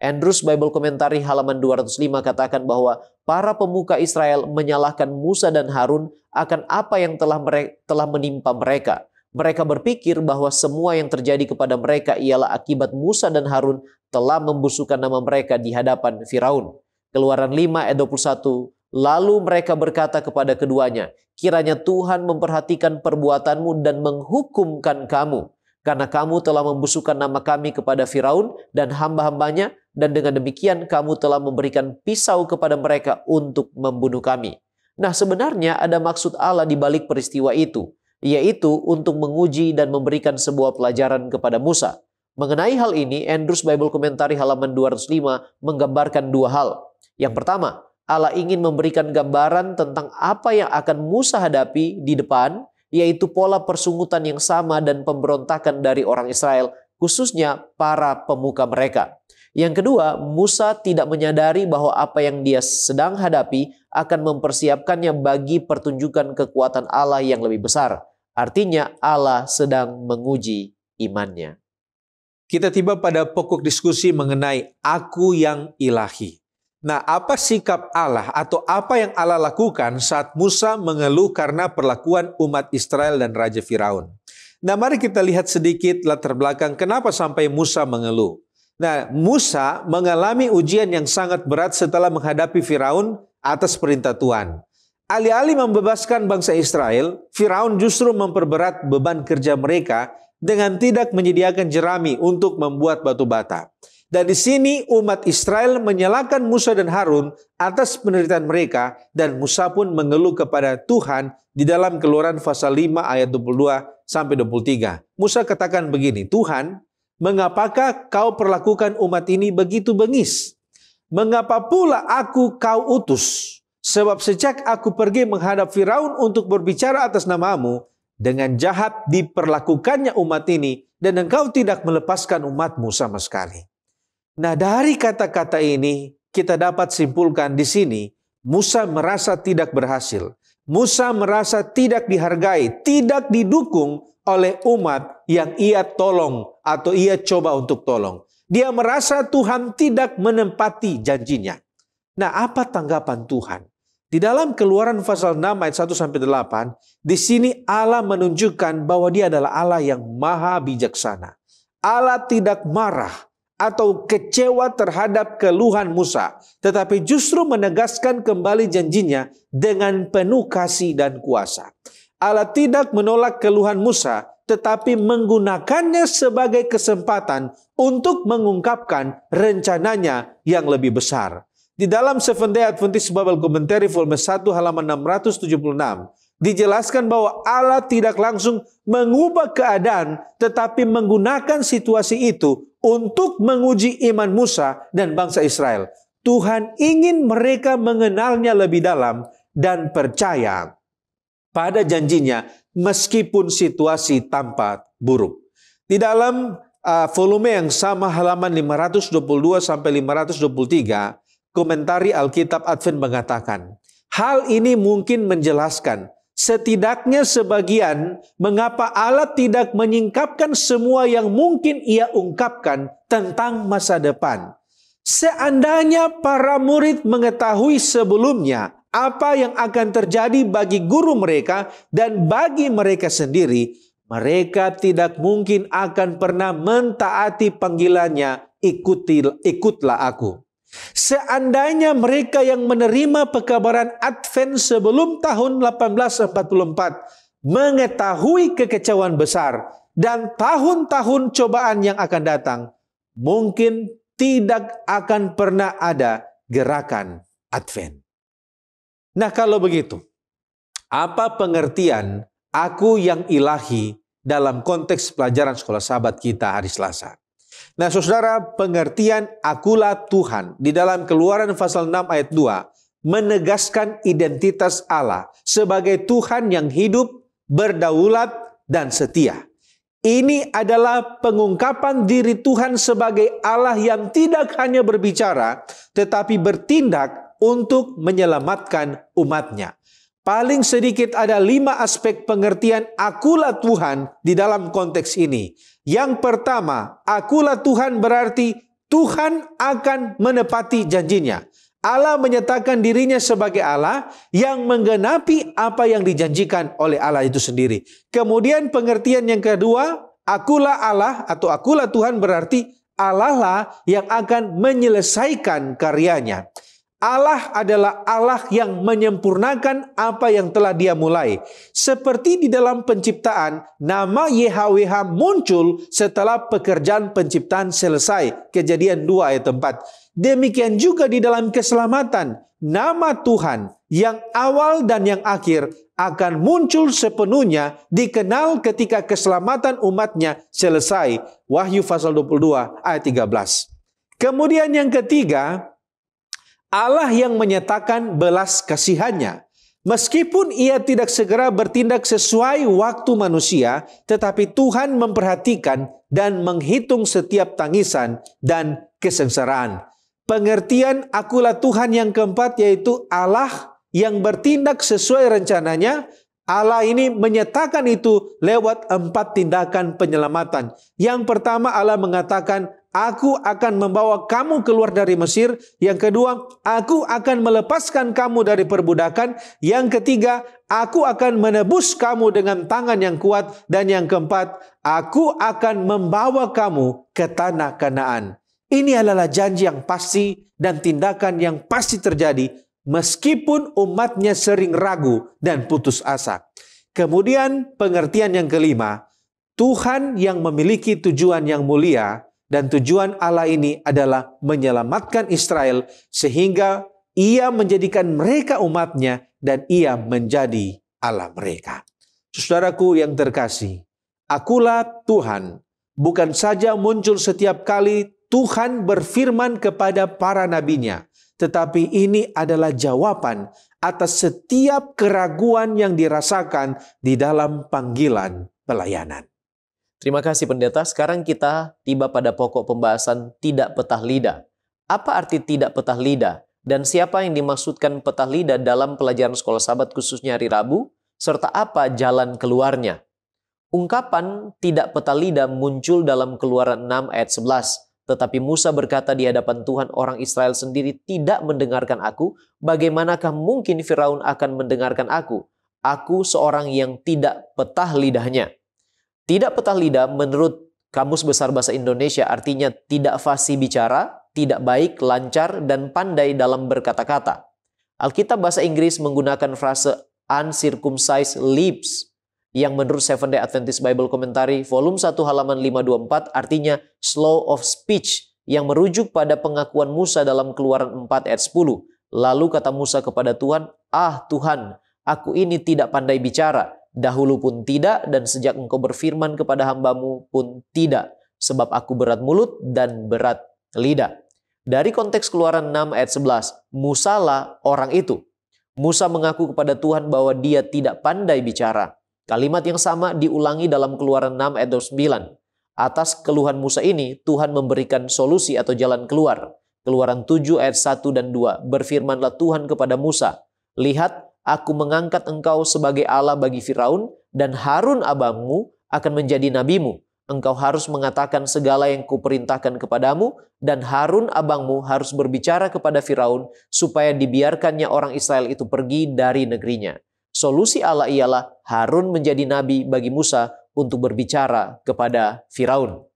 Andrews Bible Commentary halaman 205 katakan bahwa para pemuka Israel menyalahkan Musa dan Harun akan apa yang telah menimpa mereka. Mereka berpikir bahwa semua yang terjadi kepada mereka ialah akibat Musa dan Harun telah membusukkan nama mereka di hadapan Firaun. Keluaran 5 ayat 21. Lalu mereka berkata kepada keduanya, kiranya Tuhan memperhatikan perbuatanmu dan menghukumkan kamu, karena kamu telah membusukkan nama kami kepada Firaun dan hamba-hambanya, dan dengan demikian kamu telah memberikan pisau kepada mereka untuk membunuh kami. Nah, sebenarnya ada maksud Allah di balik peristiwa itu, yaitu untuk menguji dan memberikan sebuah pelajaran kepada Musa. Mengenai hal ini, Andrews Bible Commentary halaman 205 menggambarkan dua hal. Yang pertama, Allah ingin memberikan gambaran tentang apa yang akan Musa hadapi di depan, yaitu pola persungutan yang sama dan pemberontakan dari orang Israel, khususnya para pemuka mereka. Yang kedua, Musa tidak menyadari bahwa apa yang dia sedang hadapi akan mempersiapkannya bagi pertunjukan kekuatan Allah yang lebih besar. Artinya Allah sedang menguji imannya. kita tiba pada pokok diskusi mengenai aku yang ilahi. Nah, apa sikap Allah atau apa yang Allah lakukan saat Musa mengeluh karena perlakuan umat Israel dan Raja Firaun? Nah, mari kita lihat sedikit latar belakang kenapa sampai Musa mengeluh. Nah, Musa mengalami ujian yang sangat berat setelah menghadapi Firaun atas perintah Tuhan. Alih-alih membebaskan bangsa Israel, Firaun justru memperberat beban kerja mereka dengan tidak menyediakan jerami untuk membuat batu bata. Dan di sini umat Israel menyalahkan Musa dan Harun atas penderitaan mereka, dan Musa pun mengeluh kepada Tuhan di dalam Keluaran pasal 5 ayat 22 sampai 23. Musa katakan begini, Tuhan, mengapakah kau perlakukan umat ini begitu bengis? Mengapa pula aku kau utus? Sebab sejak aku pergi menghadap Firaun untuk berbicara atas namamu, dengan jahat diperlakukannya umat ini, dan engkau tidak melepaskan umatmu sama sekali. Nah, dari kata-kata ini kita dapat simpulkan di sini Musa merasa tidak berhasil. Musa merasa tidak dihargai, tidak didukung oleh umat yang ia tolong atau ia coba untuk tolong. Dia merasa Tuhan tidak menempati janjinya. Nah, apa tanggapan Tuhan? Di dalam Keluaran pasal 6 ayat 1 sampai 8, di sini Allah menunjukkan bahwa Dia adalah Allah yang maha bijaksana. Allah tidak marah atau kecewa terhadap keluhan Musa, tetapi justru menegaskan kembali janjinya dengan penuh kasih dan kuasa. Allah tidak menolak keluhan Musa, tetapi menggunakannya sebagai kesempatan untuk mengungkapkan rencananya yang lebih besar. Di dalam Seventh-day Adventist Bible Commentary volume 1 halaman 676, dijelaskan bahwa Allah tidak langsung mengubah keadaan, tetapi menggunakan situasi itu untuk menguji iman Musa dan bangsa Israel. Tuhan ingin mereka mengenalnya lebih dalam dan percaya pada janjinya meskipun situasi tampak buruk. Di dalam volume yang sama halaman 522 sampai 523, Komentari Alkitab Advent mengatakan, hal ini mungkin menjelaskan setidaknya sebagian mengapa Allah tidak menyingkapkan semua yang mungkin ia ungkapkan tentang masa depan. Seandainya para murid mengetahui sebelumnya apa yang akan terjadi bagi guru mereka dan bagi mereka sendiri, mereka tidak mungkin akan pernah mentaati panggilannya, ikutlah aku. Seandainya mereka yang menerima pekabaran Advent sebelum tahun 1844 mengetahui kekecewaan besar dan tahun-tahun cobaan yang akan datang, mungkin tidak akan pernah ada gerakan Advent. Nah, kalau begitu, apa pengertian aku yang ilahi dalam konteks pelajaran sekolah sahabat kita hari Selasa? Nah, saudara, pengertian akulah Tuhan di dalam Keluaran pasal 6 ayat 2 menegaskan identitas Allah sebagai Tuhan yang hidup, berdaulat, dan setia. Ini adalah pengungkapan diri Tuhan sebagai Allah yang tidak hanya berbicara, tetapi bertindak untuk menyelamatkan umatnya. Paling sedikit ada 5 aspek pengertian akulah Tuhan di dalam konteks ini. Yang pertama, akulah Tuhan berarti Tuhan akan menepati janjinya. Allah menyatakan dirinya sebagai Allah yang menggenapi apa yang dijanjikan oleh Allah itu sendiri. Kemudian pengertian yang kedua, akulah Allah atau akulah Tuhan berarti Allah lah yang akan menyelesaikan karyanya. Allah adalah Allah yang menyempurnakan apa yang telah Dia mulai. Seperti di dalam penciptaan, nama YHWH muncul setelah pekerjaan penciptaan selesai. Kejadian 2 ayat 4. Demikian juga di dalam keselamatan, nama Tuhan yang awal dan yang akhir akan muncul sepenuhnya dikenal ketika keselamatan umatnya selesai. Wahyu pasal 22 ayat 13. Kemudian yang ketiga, Allah yang menyatakan belas kasihannya. Meskipun ia tidak segera bertindak sesuai waktu manusia, tetapi Tuhan memperhatikan dan menghitung setiap tangisan dan kesengsaraan. Pengertian akulah Tuhan yang keempat yaitu Allah yang bertindak sesuai rencananya. Allah ini menyatakan itu lewat 4 tindakan penyelamatan. Yang pertama, Allah mengatakan, aku akan membawa kamu keluar dari Mesir. Yang kedua, aku akan melepaskan kamu dari perbudakan. Yang ketiga, aku akan menebus kamu dengan tangan yang kuat. Dan yang keempat, aku akan membawa kamu ke tanah Kanaan. Ini adalah janji yang pasti dan tindakan yang pasti terjadi, meskipun umatnya sering ragu dan putus asa. Kemudian pengertian yang kelima, Tuhan yang memiliki tujuan yang mulia, dan tujuan Allah ini adalah menyelamatkan Israel sehingga Ia menjadikan mereka umatnya dan Ia menjadi Allah mereka. Saudaraku yang terkasih, akulah Tuhan bukan saja muncul setiap kali Tuhan berfirman kepada para nabinya, tetapi ini adalah jawaban atas setiap keraguan yang dirasakan di dalam panggilan pelayanan. Terima kasih pendeta. Sekarang kita tiba pada pokok pembahasan tidak petah lidah. Apa arti tidak petah lidah? Dan siapa yang dimaksudkan petah lidah dalam pelajaran sekolah Sabat khususnya hari Rabu? Serta apa jalan keluarnya? Ungkapan tidak petah lidah muncul dalam Keluaran 6 ayat 11. Tetapi Musa berkata di hadapan Tuhan, orang Israel sendiri tidak mendengarkan aku. Bagaimanakah mungkin Firaun akan mendengarkan aku? Aku seorang yang tidak petah lidahnya. Tidak petah lidah menurut Kamus Besar Bahasa Indonesia artinya tidak fasih bicara, tidak baik, lancar, dan pandai dalam berkata-kata. Alkitab Bahasa Inggris menggunakan frase uncircumcised lips, yang menurut Seventh-day Adventist Bible Commentary volume 1 halaman 524 artinya slow of speech, yang merujuk pada pengakuan Musa dalam Keluaran 4 ayat 10. Lalu kata Musa kepada Tuhan, "Ah Tuhan, aku ini tidak pandai bicara, dahulu pun tidak, dan sejak engkau berfirman kepada hambamu pun tidak, sebab aku berat mulut dan berat lidah." Dari konteks Keluaran 6 ayat 11, Musa lah orang itu. Musa mengaku kepada Tuhan bahwa dia tidak pandai bicara. Kalimat yang sama diulangi dalam Keluaran 6 ayat 29. Atas keluhan Musa ini, Tuhan memberikan solusi atau jalan keluar. Keluaran 7 ayat 1 dan 2, berfirmanlah Tuhan kepada Musa, "Lihat, aku mengangkat engkau sebagai Allah bagi Firaun, dan Harun abangmu akan menjadi nabimu. Engkau harus mengatakan segala yang kuperintahkan kepadamu, dan Harun abangmu harus berbicara kepada Firaun, supaya dibiarkannya orang Israel itu pergi dari negerinya." Solusi Allah ialah Harun menjadi nabi bagi Musa untuk berbicara kepada Firaun.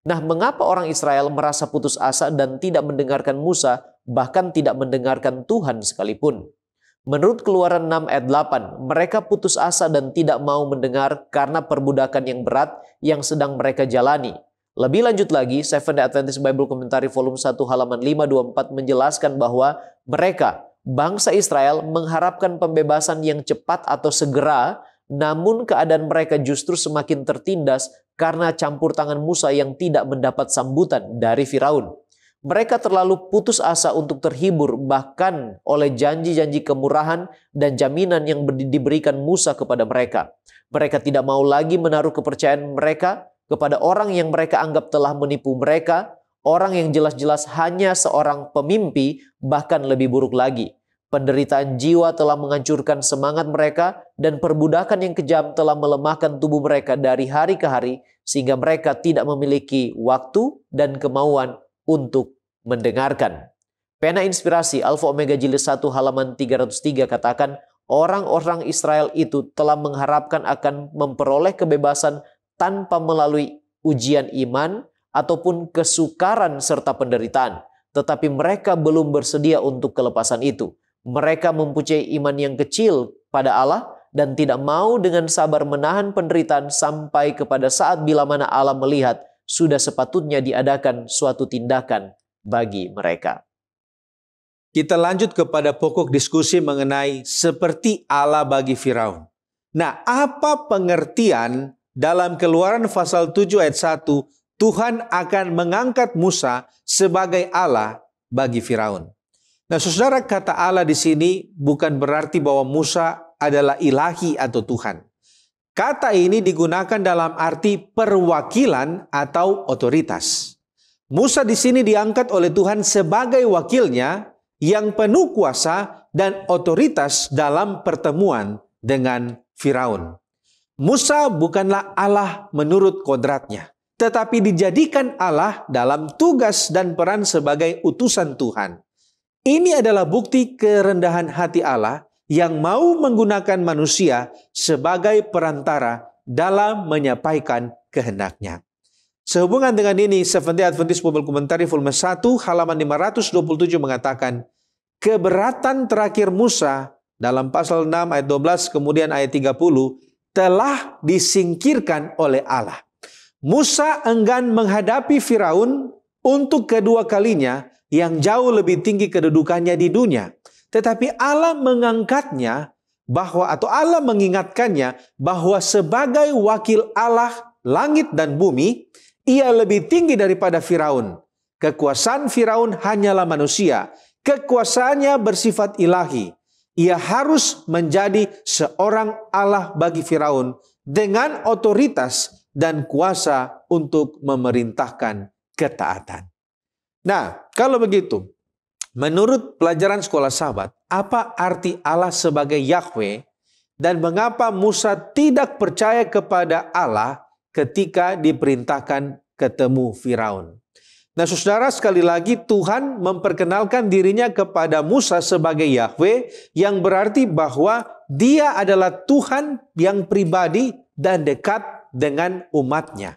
Nah, mengapa orang Israel merasa putus asa dan tidak mendengarkan Musa, bahkan tidak mendengarkan Tuhan sekalipun? Menurut Keluaran 6 ayat 8, mereka putus asa dan tidak mau mendengar karena perbudakan yang berat yang sedang mereka jalani. Lebih lanjut lagi, Seventh-day Adventist Bible Commentary volume 1 halaman 524 menjelaskan bahwa mereka, bangsa Israel, mengharapkan pembebasan yang cepat atau segera, namun keadaan mereka justru semakin tertindas karena campur tangan Musa yang tidak mendapat sambutan dari Firaun. Mereka terlalu putus asa untuk terhibur bahkan oleh janji-janji kemurahan dan jaminan yang diberikan Musa kepada mereka. Mereka tidak mau lagi menaruh kepercayaan mereka kepada orang yang mereka anggap telah menipu mereka, orang yang jelas-jelas hanya seorang pemimpi, bahkan lebih buruk lagi. Penderitaan jiwa telah menghancurkan semangat mereka, dan perbudakan yang kejam telah melemahkan tubuh mereka dari hari ke hari, sehingga mereka tidak memiliki waktu dan kemauan untuk mendengarkan. Pena Inspirasi Alfa Omega Jilid 1 halaman 303 katakan, orang-orang Israel itu telah mengharapkan akan memperoleh kebebasan tanpa melalui ujian iman ataupun kesukaran serta penderitaan. Tetapi mereka belum bersedia untuk kelepasan itu. Mereka mempunyai iman yang kecil pada Allah dan tidak mau dengan sabar menahan penderitaan sampai kepada saat bila mana Allah melihat sudah sepatutnya diadakan suatu tindakan bagi mereka. Kita lanjut kepada pokok diskusi mengenai seperti Allah bagi Firaun. Nah, apa pengertian dalam Keluaran pasal 7 ayat 1, Tuhan akan mengangkat Musa sebagai Allah bagi Firaun. Nah, saudara, kata Allah di sini bukan berarti bahwa Musa adalah ilahi atau Tuhan. Kata ini digunakan dalam arti perwakilan atau otoritas. Musa di sini diangkat oleh Tuhan sebagai wakilnya yang penuh kuasa dan otoritas dalam pertemuan dengan Firaun. Musa bukanlah Allah menurut kodratnya, tetapi dijadikan Allah dalam tugas dan peran sebagai utusan Tuhan. Ini adalah bukti kerendahan hati Allah yang mau menggunakan manusia sebagai perantara dalam menyampaikan kehendaknya. Sehubungan dengan ini, Seventh-day Adventist Bible Commentary volume 1 halaman 527 mengatakan, keberatan terakhir Musa dalam pasal 6 ayat 12 kemudian ayat 30 telah disingkirkan oleh Allah. Musa enggan menghadapi Firaun untuk kedua kalinya yang jauh lebih tinggi kedudukannya di dunia. Tetapi Allah mengangkatnya Allah mengingatkannya bahwa sebagai wakil Allah langit dan bumi, ia lebih tinggi daripada Firaun. Kekuasaan Firaun hanyalah manusia. Kekuasaannya bersifat ilahi. Ia harus menjadi seorang Allah bagi Firaun dengan otoritas dan kuasa untuk memerintahkan ketaatan. Nah, kalau begitu, menurut pelajaran sekolah Sabat, apa arti Allah sebagai Yahweh dan mengapa Musa tidak percaya kepada Allah ketika diperintahkan ketemu Firaun? Nah, saudara, sekali lagi Tuhan memperkenalkan dirinya kepada Musa sebagai Yahweh, yang berarti bahwa Dia adalah Tuhan yang pribadi dan dekat dengan umatnya.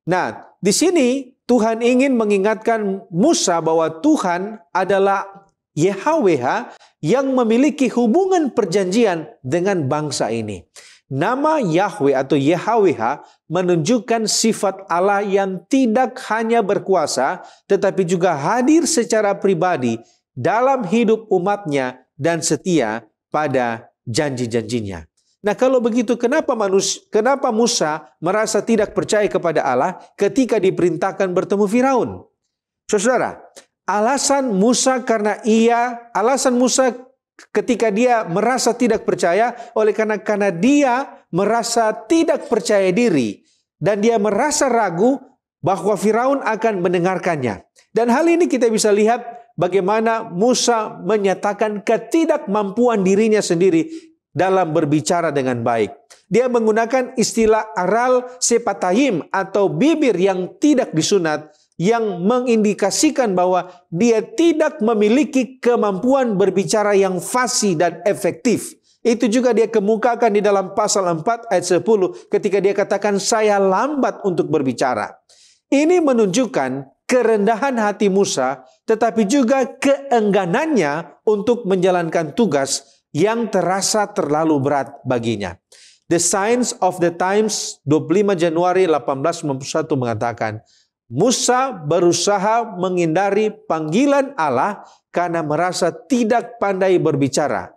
Nah, di sini Tuhan ingin mengingatkan Musa bahwa Tuhan adalah YHWH yang memiliki hubungan perjanjian dengan bangsa ini. Nama Yahweh atau YHWH menunjukkan sifat Allah yang tidak hanya berkuasa, tetapi juga hadir secara pribadi dalam hidup umatnya dan setia pada janji-janjinya. Nah, kalau begitu, kenapa Musa merasa tidak percaya kepada Allah ketika diperintahkan bertemu Firaun? Saudara, alasan Musa ketika dia merasa tidak percaya karena dia merasa tidak percaya diri dan dia merasa ragu bahwa Firaun akan mendengarkannya. Dan hal ini kita bisa lihat bagaimana Musa menyatakan ketidakmampuan dirinya sendiri dalam berbicara dengan baik. Dia menggunakan istilah aral sepatayim atau bibir yang tidak disunat, yang mengindikasikan bahwa dia tidak memiliki kemampuan berbicara yang fasih dan efektif. Itu juga dia kemukakan di dalam pasal 4 ayat 10 ketika dia katakan, saya lambat untuk berbicara. Ini menunjukkan kerendahan hati Musa, tetapi juga keengganannya untuk menjalankan tugas yang terasa terlalu berat baginya. The Signs of the Times 25 Januari 1891 mengatakan, Musa berusaha menghindari panggilan Allah karena merasa tidak pandai berbicara.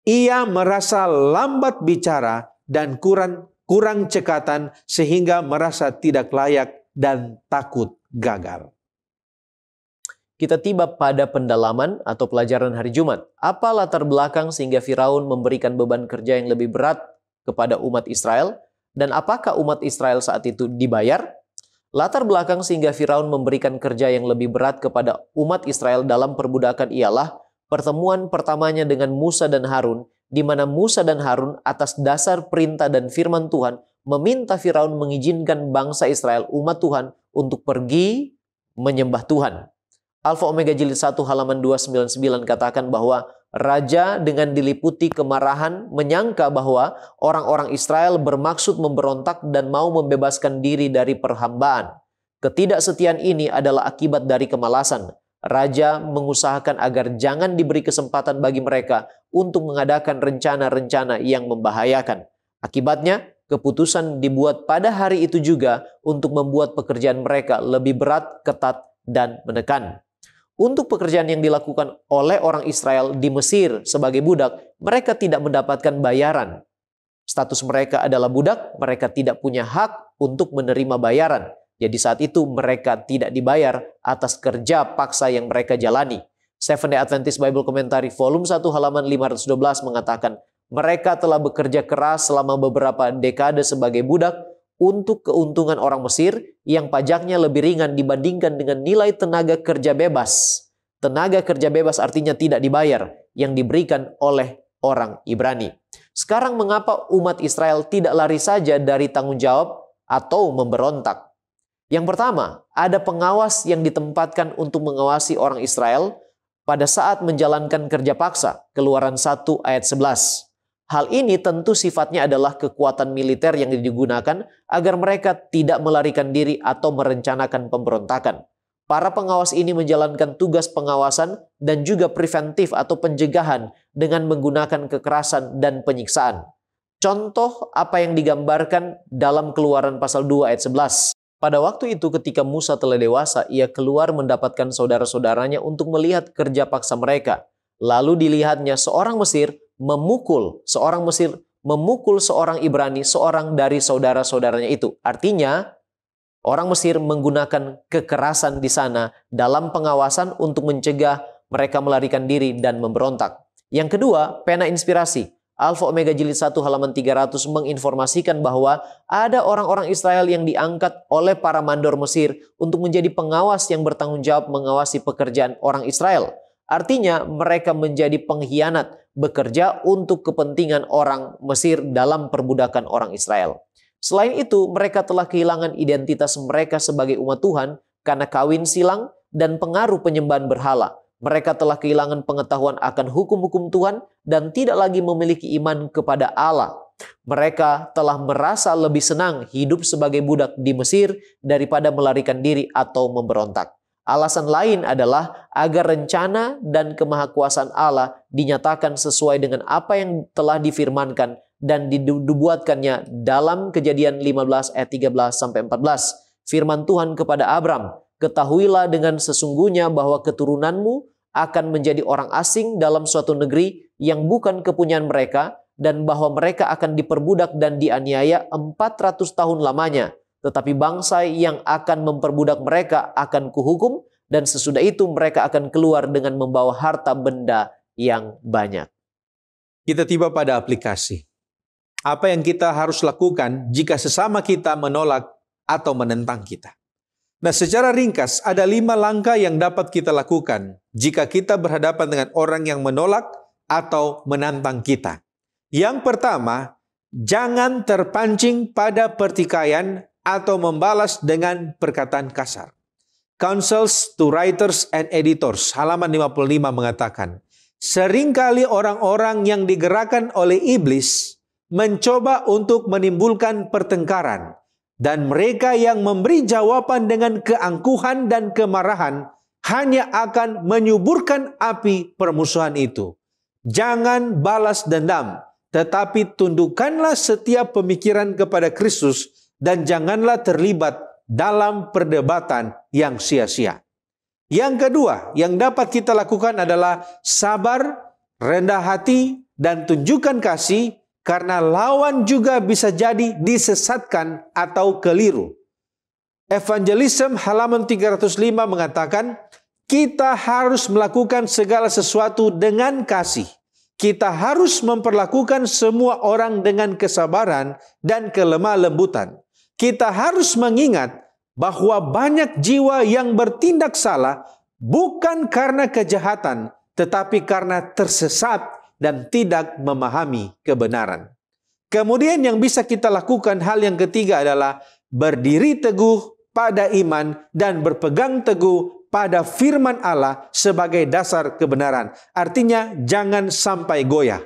Ia merasa lambat bicara dan kurang cekatan sehingga merasa tidak layak dan takut gagal. Kita tiba pada pendalaman atau pelajaran hari Jumat. Apa latar belakang sehingga Firaun memberikan beban kerja yang lebih berat kepada umat Israel? Dan apakah umat Israel saat itu dibayar? Latar belakang sehingga Firaun memberikan kerja yang lebih berat kepada umat Israel dalam perbudakan ialah pertemuan pertamanya dengan Musa dan Harun, di mana Musa dan Harun atas dasar perintah dan firman Tuhan meminta Firaun mengizinkan bangsa Israel, umat Tuhan, untuk pergi menyembah Tuhan. Alfa Omega Jilid 1 halaman 299 katakan bahwa raja dengan diliputi kemarahan menyangka bahwa orang-orang Israel bermaksud memberontak dan mau membebaskan diri dari perhambaan. Ketidaksetiaan ini adalah akibat dari kemalasan. Raja mengusahakan agar jangan diberi kesempatan bagi mereka untuk mengadakan rencana-rencana yang membahayakan. Akibatnya, keputusan dibuat pada hari itu juga untuk membuat pekerjaan mereka lebih berat, ketat, dan menekan. Untuk pekerjaan yang dilakukan oleh orang Israel di Mesir sebagai budak, mereka tidak mendapatkan bayaran. Status mereka adalah budak, mereka tidak punya hak untuk menerima bayaran. Jadi saat itu mereka tidak dibayar atas kerja paksa yang mereka jalani. Seventh-day Adventist Bible Commentary volume 1 halaman 512 mengatakan, mereka telah bekerja keras selama beberapa dekade sebagai budak untuk keuntungan orang Mesir yang pajaknya lebih ringan dibandingkan dengan nilai tenaga kerja bebas. Tenaga kerja bebas artinya tidak dibayar yang diberikan oleh orang Ibrani. Sekarang mengapa umat Israel tidak lari saja dari tanggung jawab atau memberontak? Yang pertama, ada pengawas yang ditempatkan untuk mengawasi orang Israel pada saat menjalankan kerja paksa, Keluaran 1 ayat 11. Hal ini tentu sifatnya adalah kekuatan militer yang digunakan agar mereka tidak melarikan diri atau merencanakan pemberontakan. Para pengawas ini menjalankan tugas pengawasan dan juga preventif atau pencegahan dengan menggunakan kekerasan dan penyiksaan. Contoh apa yang digambarkan dalam Keluaran pasal 2 ayat 11. Pada waktu itu ketika Musa telah dewasa, ia keluar mendapatkan saudara-saudaranya untuk melihat kerja paksa mereka. Lalu dilihatnya seorang Mesir memukul seorang Ibrani, seorang dari saudara-saudaranya itu. Artinya, orang Mesir menggunakan kekerasan di sana dalam pengawasan untuk mencegah mereka melarikan diri dan memberontak. Yang kedua, pena inspirasi. Alfa Omega Jilid 1 halaman 300 menginformasikan bahwa ada orang-orang Israel yang diangkat oleh para mandor Mesir untuk menjadi pengawas yang bertanggung jawab mengawasi pekerjaan orang Israel. Artinya mereka menjadi pengkhianat bekerja untuk kepentingan orang Mesir dalam perbudakan orang Israel. Selain itu, mereka telah kehilangan identitas mereka sebagai umat Tuhan karena kawin silang dan pengaruh penyembahan berhala. Mereka telah kehilangan pengetahuan akan hukum-hukum Tuhan dan tidak lagi memiliki iman kepada Allah. Mereka telah merasa lebih senang hidup sebagai budak di Mesir daripada melarikan diri atau memberontak. Alasan lain adalah agar rencana dan kemahakuasaan Allah dinyatakan sesuai dengan apa yang telah difirmankan dan dibuatkannya dalam Kejadian 15 ayat 13-14. Firman Tuhan kepada Abram, ketahuilah dengan sesungguhnya bahwa keturunanmu akan menjadi orang asing dalam suatu negeri yang bukan kepunyaan mereka, dan bahwa mereka akan diperbudak dan dianiaya 400 tahun lamanya. Tetapi bangsa yang akan memperbudak mereka akan kuhukum, dan sesudah itu mereka akan keluar dengan membawa harta benda yang banyak. Kita tiba pada aplikasi. Apa yang kita harus lakukan jika sesama kita menolak atau menentang kita? Nah, secara ringkas ada 5 langkah yang dapat kita lakukan jika kita berhadapan dengan orang yang menolak atau menantang kita. Yang pertama, jangan terpancing pada pertikaian atau membalas dengan perkataan kasar. Counsels to Writers and Editors, halaman 55 mengatakan, seringkali orang-orang yang digerakkan oleh iblis mencoba untuk menimbulkan pertengkaran, dan mereka yang memberi jawaban dengan keangkuhan dan kemarahan hanya akan menyuburkan api permusuhan itu. Jangan balas dendam, tetapi tundukkanlah setiap pemikiran kepada Kristus dan janganlah terlibat dalam perdebatan yang sia-sia. Yang kedua yang dapat kita lakukan adalah sabar, rendah hati, dan tunjukkan kasih, karena lawan juga bisa jadi disesatkan atau keliru. Evangelism halaman 305 mengatakan, kita harus melakukan segala sesuatu dengan kasih. Kita harus memperlakukan semua orang dengan kesabaran dan kelemah lembutan. Kita harus mengingat bahwa banyak jiwa yang bertindak salah bukan karena kejahatan, tetapi karena tersesat dan tidak memahami kebenaran. Kemudian yang bisa kita lakukan, hal yang ketiga adalah berdiri teguh pada iman dan berpegang teguh pada firman Allah sebagai dasar kebenaran. Artinya jangan sampai goyah.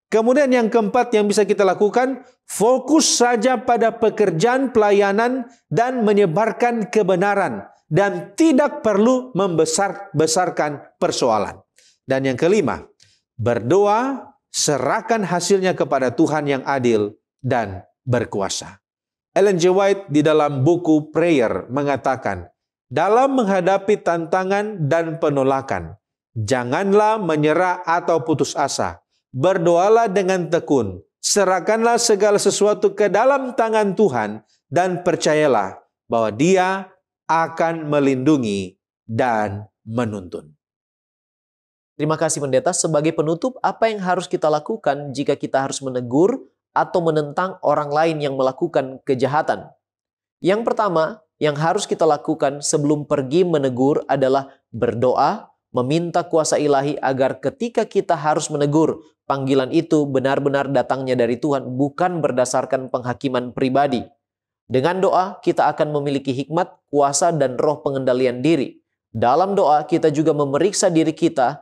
Kemudian yang keempat yang bisa kita lakukan, fokus saja pada pekerjaan pelayanan dan menyebarkan kebenaran dan tidak perlu membesar-besarkan persoalan. Dan yang kelima, berdoa, serahkan hasilnya kepada Tuhan yang adil dan berkuasa. Ellen G. White di dalam buku Prayer mengatakan, dalam menghadapi tantangan dan penolakan, janganlah menyerah atau putus asa. Berdoalah dengan tekun, serahkanlah segala sesuatu ke dalam tangan Tuhan, dan percayalah bahwa Dia akan melindungi dan menuntun. Terima kasih Pendeta. Sebagai penutup, apa yang harus kita lakukan jika kita harus menegur atau menentang orang lain yang melakukan kejahatan? Yang pertama, yang harus kita lakukan sebelum pergi menegur adalah berdoa, meminta kuasa ilahi agar ketika kita harus menegur, panggilan itu benar-benar datangnya dari Tuhan, bukan berdasarkan penghakiman pribadi. Dengan doa, kita akan memiliki hikmat, kuasa, dan roh pengendalian diri. Dalam doa, kita juga memeriksa diri kita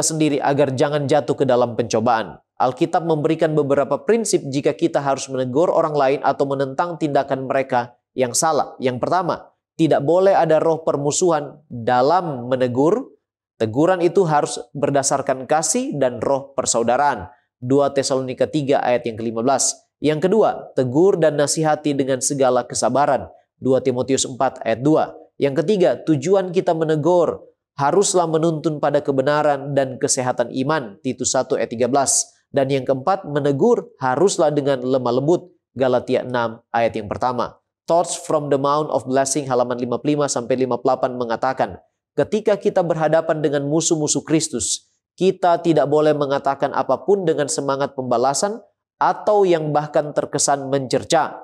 sendiri agar jangan jatuh ke dalam pencobaan. Alkitab memberikan beberapa prinsip jika kita harus menegur orang lain atau menentang tindakan mereka yang salah. Yang pertama, tidak boleh ada roh permusuhan dalam menegur. Teguran itu harus berdasarkan kasih dan roh persaudaraan. 2 Tesalonika 3 ayat yang ke-15. Yang kedua, tegur dan nasihati dengan segala kesabaran. 2 Timotius 4 ayat 2. Yang ketiga, tujuan kita menegur haruslah menuntun pada kebenaran dan kesehatan iman. Titus 1 ayat 13. Dan yang keempat, menegur haruslah dengan lemah lembut. Galatia 6 ayat yang pertama. Thoughts from the Mount of Blessing halaman 55-58 mengatakan, ketika kita berhadapan dengan musuh-musuh Kristus, kita tidak boleh mengatakan apapun dengan semangat pembalasan atau yang bahkan terkesan mencerca.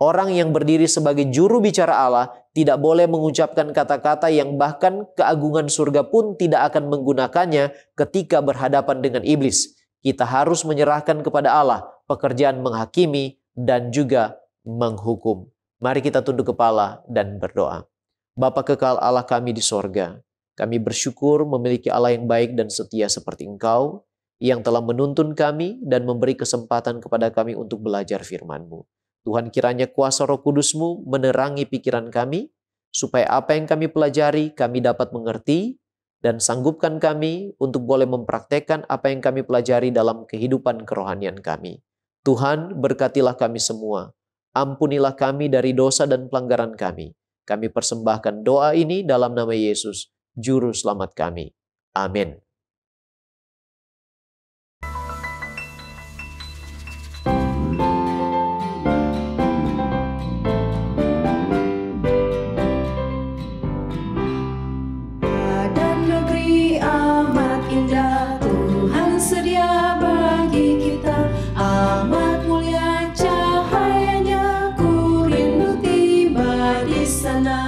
Orang yang berdiri sebagai juru bicara Allah tidak boleh mengucapkan kata-kata yang bahkan keagungan surga pun tidak akan menggunakannya ketika berhadapan dengan iblis. Kita harus menyerahkan kepada Allah pekerjaan menghakimi dan juga menghukum. Mari kita tunduk kepala dan berdoa. Bapa kekal Allah kami di sorga, kami bersyukur memiliki Allah yang baik dan setia seperti Engkau, yang telah menuntun kami dan memberi kesempatan kepada kami untuk belajar firman-Mu. Tuhan, kiranya kuasa Roh Kudus-Mu menerangi pikiran kami, supaya apa yang kami pelajari kami dapat mengerti, dan sanggupkan kami untuk boleh mempraktekkan apa yang kami pelajari dalam kehidupan kerohanian kami. Tuhan, berkatilah kami semua. Ampunilah kami dari dosa dan pelanggaran kami. Kami persembahkan doa ini dalam nama Yesus, Juru Selamat kami. Amin. Pada negeri amat indah Tuhan sedia bagi kita, amat mulia cahayanya, ku rindu tiba di sana.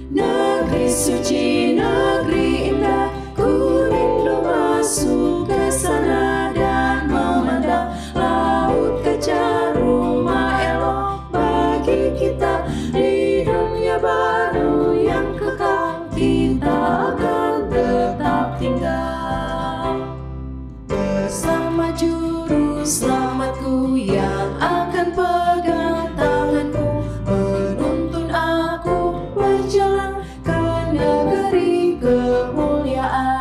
Negeri suci, negeri indah, ku rindu masuk ke sana dan memandang laut kaca, rumah elok bagi kita di dunia baru yang kekal, kita akan tetap tinggal bersama Juru Selamatku yang akan pegang tanganku, menuntun aku berjalan ke negeri kemuliaan.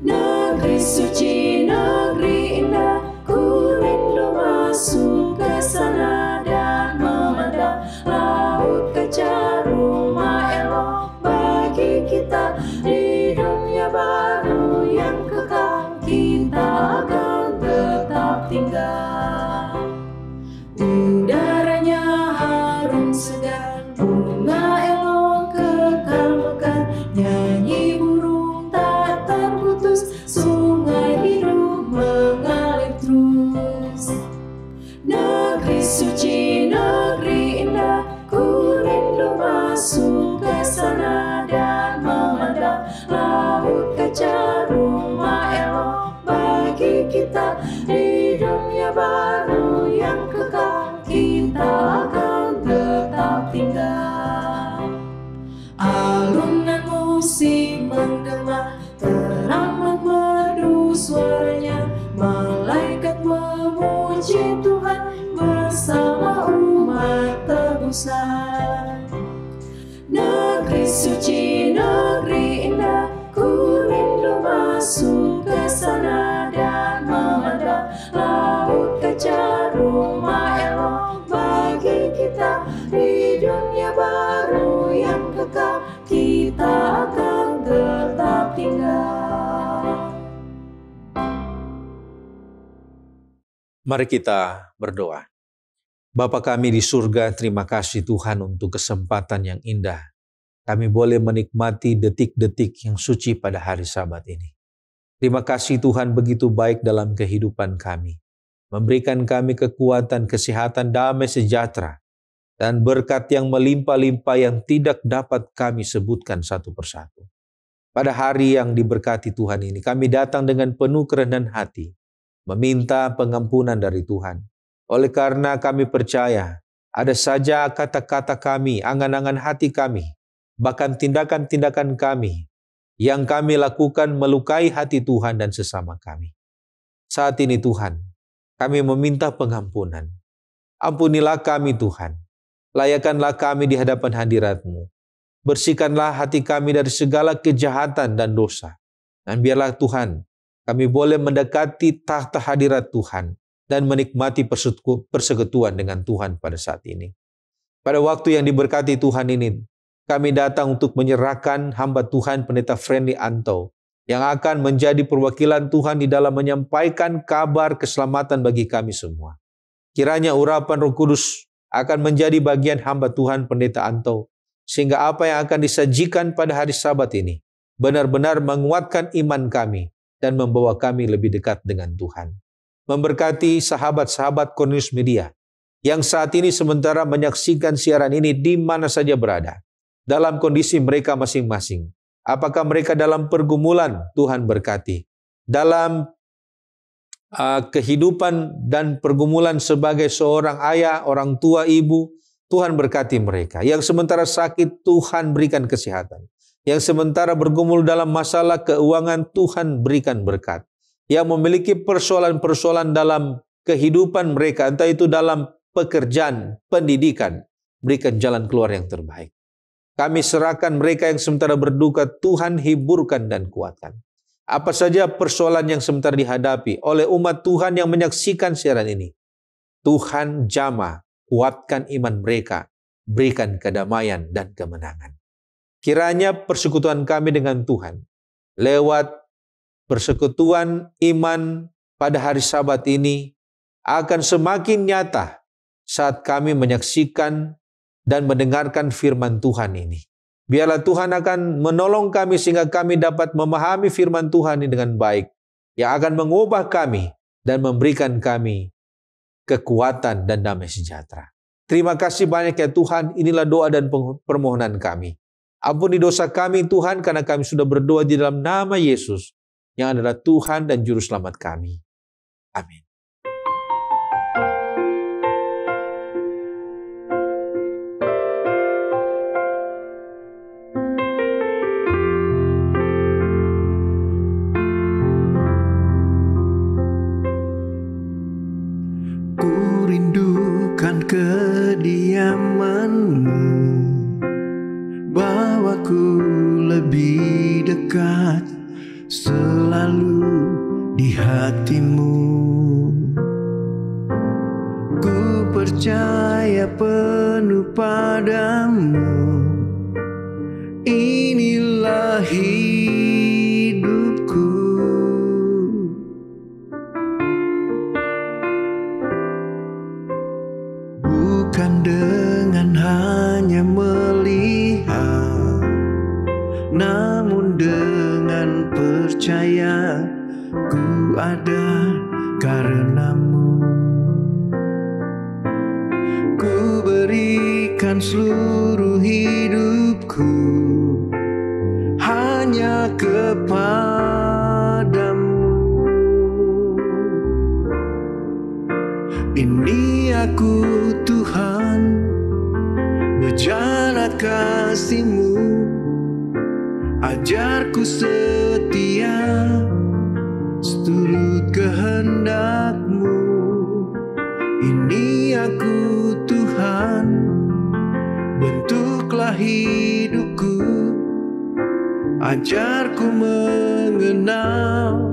Negeri suci, negeri indah, ku rindu masuk ke sana dan memandang laut kaca, rumah elok bagi kita di dunia baru yang kekal, kita akan tetap tinggal. Udaranya harum segar, bunga elok kekal mekar, nyanyi burung tak terputus, sungai hidup mengalir terus. Negeri suci, negeri indah, ku rindu masuk ke sana dan memandang laut kaca, rumah elok bagi kita di dunia baru yang kekal, kita akan tetap tinggal. Alunan musik menggema, teramat merdu suaranya, malaikat memuji Tuhan bersama umat tebusan. Negeri suci, negeri indah, ku rindu masuk ke sana dan memandang laut kaca, rumah elok bagi kita di dunia baru yang kekal, kita akan tetap tinggal. Mari kita berdoa. Bapa kami di surga, terima kasih Tuhan untuk kesempatan yang indah. Kami boleh menikmati detik-detik yang suci pada hari Sabat ini. Terima kasih Tuhan begitu baik dalam kehidupan kami. Memberikan kami kekuatan, kesehatan, damai sejahtera. dan berkat yang melimpah-limpah yang tidak dapat kami sebutkan satu persatu. Pada hari yang diberkati Tuhan ini, kami datang dengan penuh kerendahan hati, meminta pengampunan dari Tuhan. Oleh karena kami percaya, ada saja kata-kata kami, angan-angan hati kami, bahkan tindakan-tindakan kami, yang kami lakukan melukai hati Tuhan dan sesama kami. Saat ini Tuhan, kami meminta pengampunan. Ampunilah kami Tuhan, layakanlah kami di hadapan hadirat-Mu. Bersihkanlah hati kami dari segala kejahatan dan dosa. Dan biarlah Tuhan, kami boleh mendekati tahta hadirat Tuhan dan menikmati persekutuan dengan Tuhan pada saat ini. Pada waktu yang diberkati Tuhan ini, kami datang untuk menyerahkan hamba Tuhan Pendeta Friendly Anto yang akan menjadi perwakilan Tuhan di dalam menyampaikan kabar keselamatan bagi kami semua. Kiranya urapan Roh Kudus akan menjadi bagian hamba Tuhan Pendeta Anto, sehingga apa yang akan disajikan pada hari Sabat ini benar-benar menguatkan iman kami dan membawa kami lebih dekat dengan Tuhan. Memberkati sahabat-sahabat Cornelius Media yang saat ini sementara menyaksikan siaran ini di mana saja berada, dalam kondisi mereka masing-masing. Apakah mereka dalam pergumulan, Tuhan berkati. Dalam kehidupan dan pergumulan sebagai seorang ayah, orang tua, ibu, Tuhan berkati mereka. Yang sementara sakit, Tuhan berikan kesehatan. Yang sementara bergumul dalam masalah keuangan, Tuhan berikan berkat. Yang memiliki persoalan-persoalan dalam kehidupan mereka, entah itu dalam pekerjaan, pendidikan, berikan jalan keluar yang terbaik. Kami serahkan mereka yang sementara berduka, Tuhan hiburkan dan kuatkan. Apa saja persoalan yang sementara dihadapi oleh umat Tuhan yang menyaksikan siaran ini, Tuhan jamah, kuatkan iman mereka, berikan kedamaian dan kemenangan. Kiranya persekutuan kami dengan Tuhan, lewat persekutuan iman pada hari Sabat ini, akan semakin nyata saat kami menyaksikan dan mendengarkan firman Tuhan ini. Biarlah Tuhan akan menolong kami sehingga kami dapat memahami firman Tuhan ini dengan baik, yang akan mengubah kami dan memberikan kami kekuatan dan damai sejahtera. Terima kasih banyak ya Tuhan, inilah doa dan permohonan kami. Ampuni dosa kami Tuhan, karena kami sudah berdoa di dalam nama Yesus, yang adalah Tuhan dan Juru Selamat kami. Amin. Rindukan kediaman-Mu, bawaku lebih dekat selalu di hati-Mu. Ku percaya penuh padamu, inilah hidupku. Bukan dengan hanya melihat, namun dengan percaya ku ada karena-Mu. Ku berikan seluruh hidupku hanya kepadamu. Ini aku Tuhan, bejana kasih-Mu, ajarku setia, seturut kehendak-Mu. Ini aku Tuhan, bentuklah hidupku, ajarku mengenal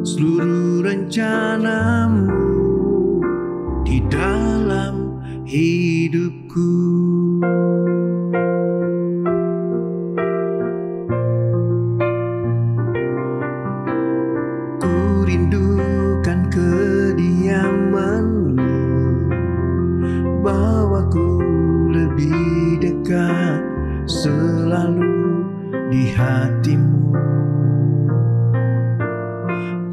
seluruh rencana-Mu di dalam hidupku. Ku rindukan kediaman-Mu, bawaku lebih dekat selalu di hati-Mu.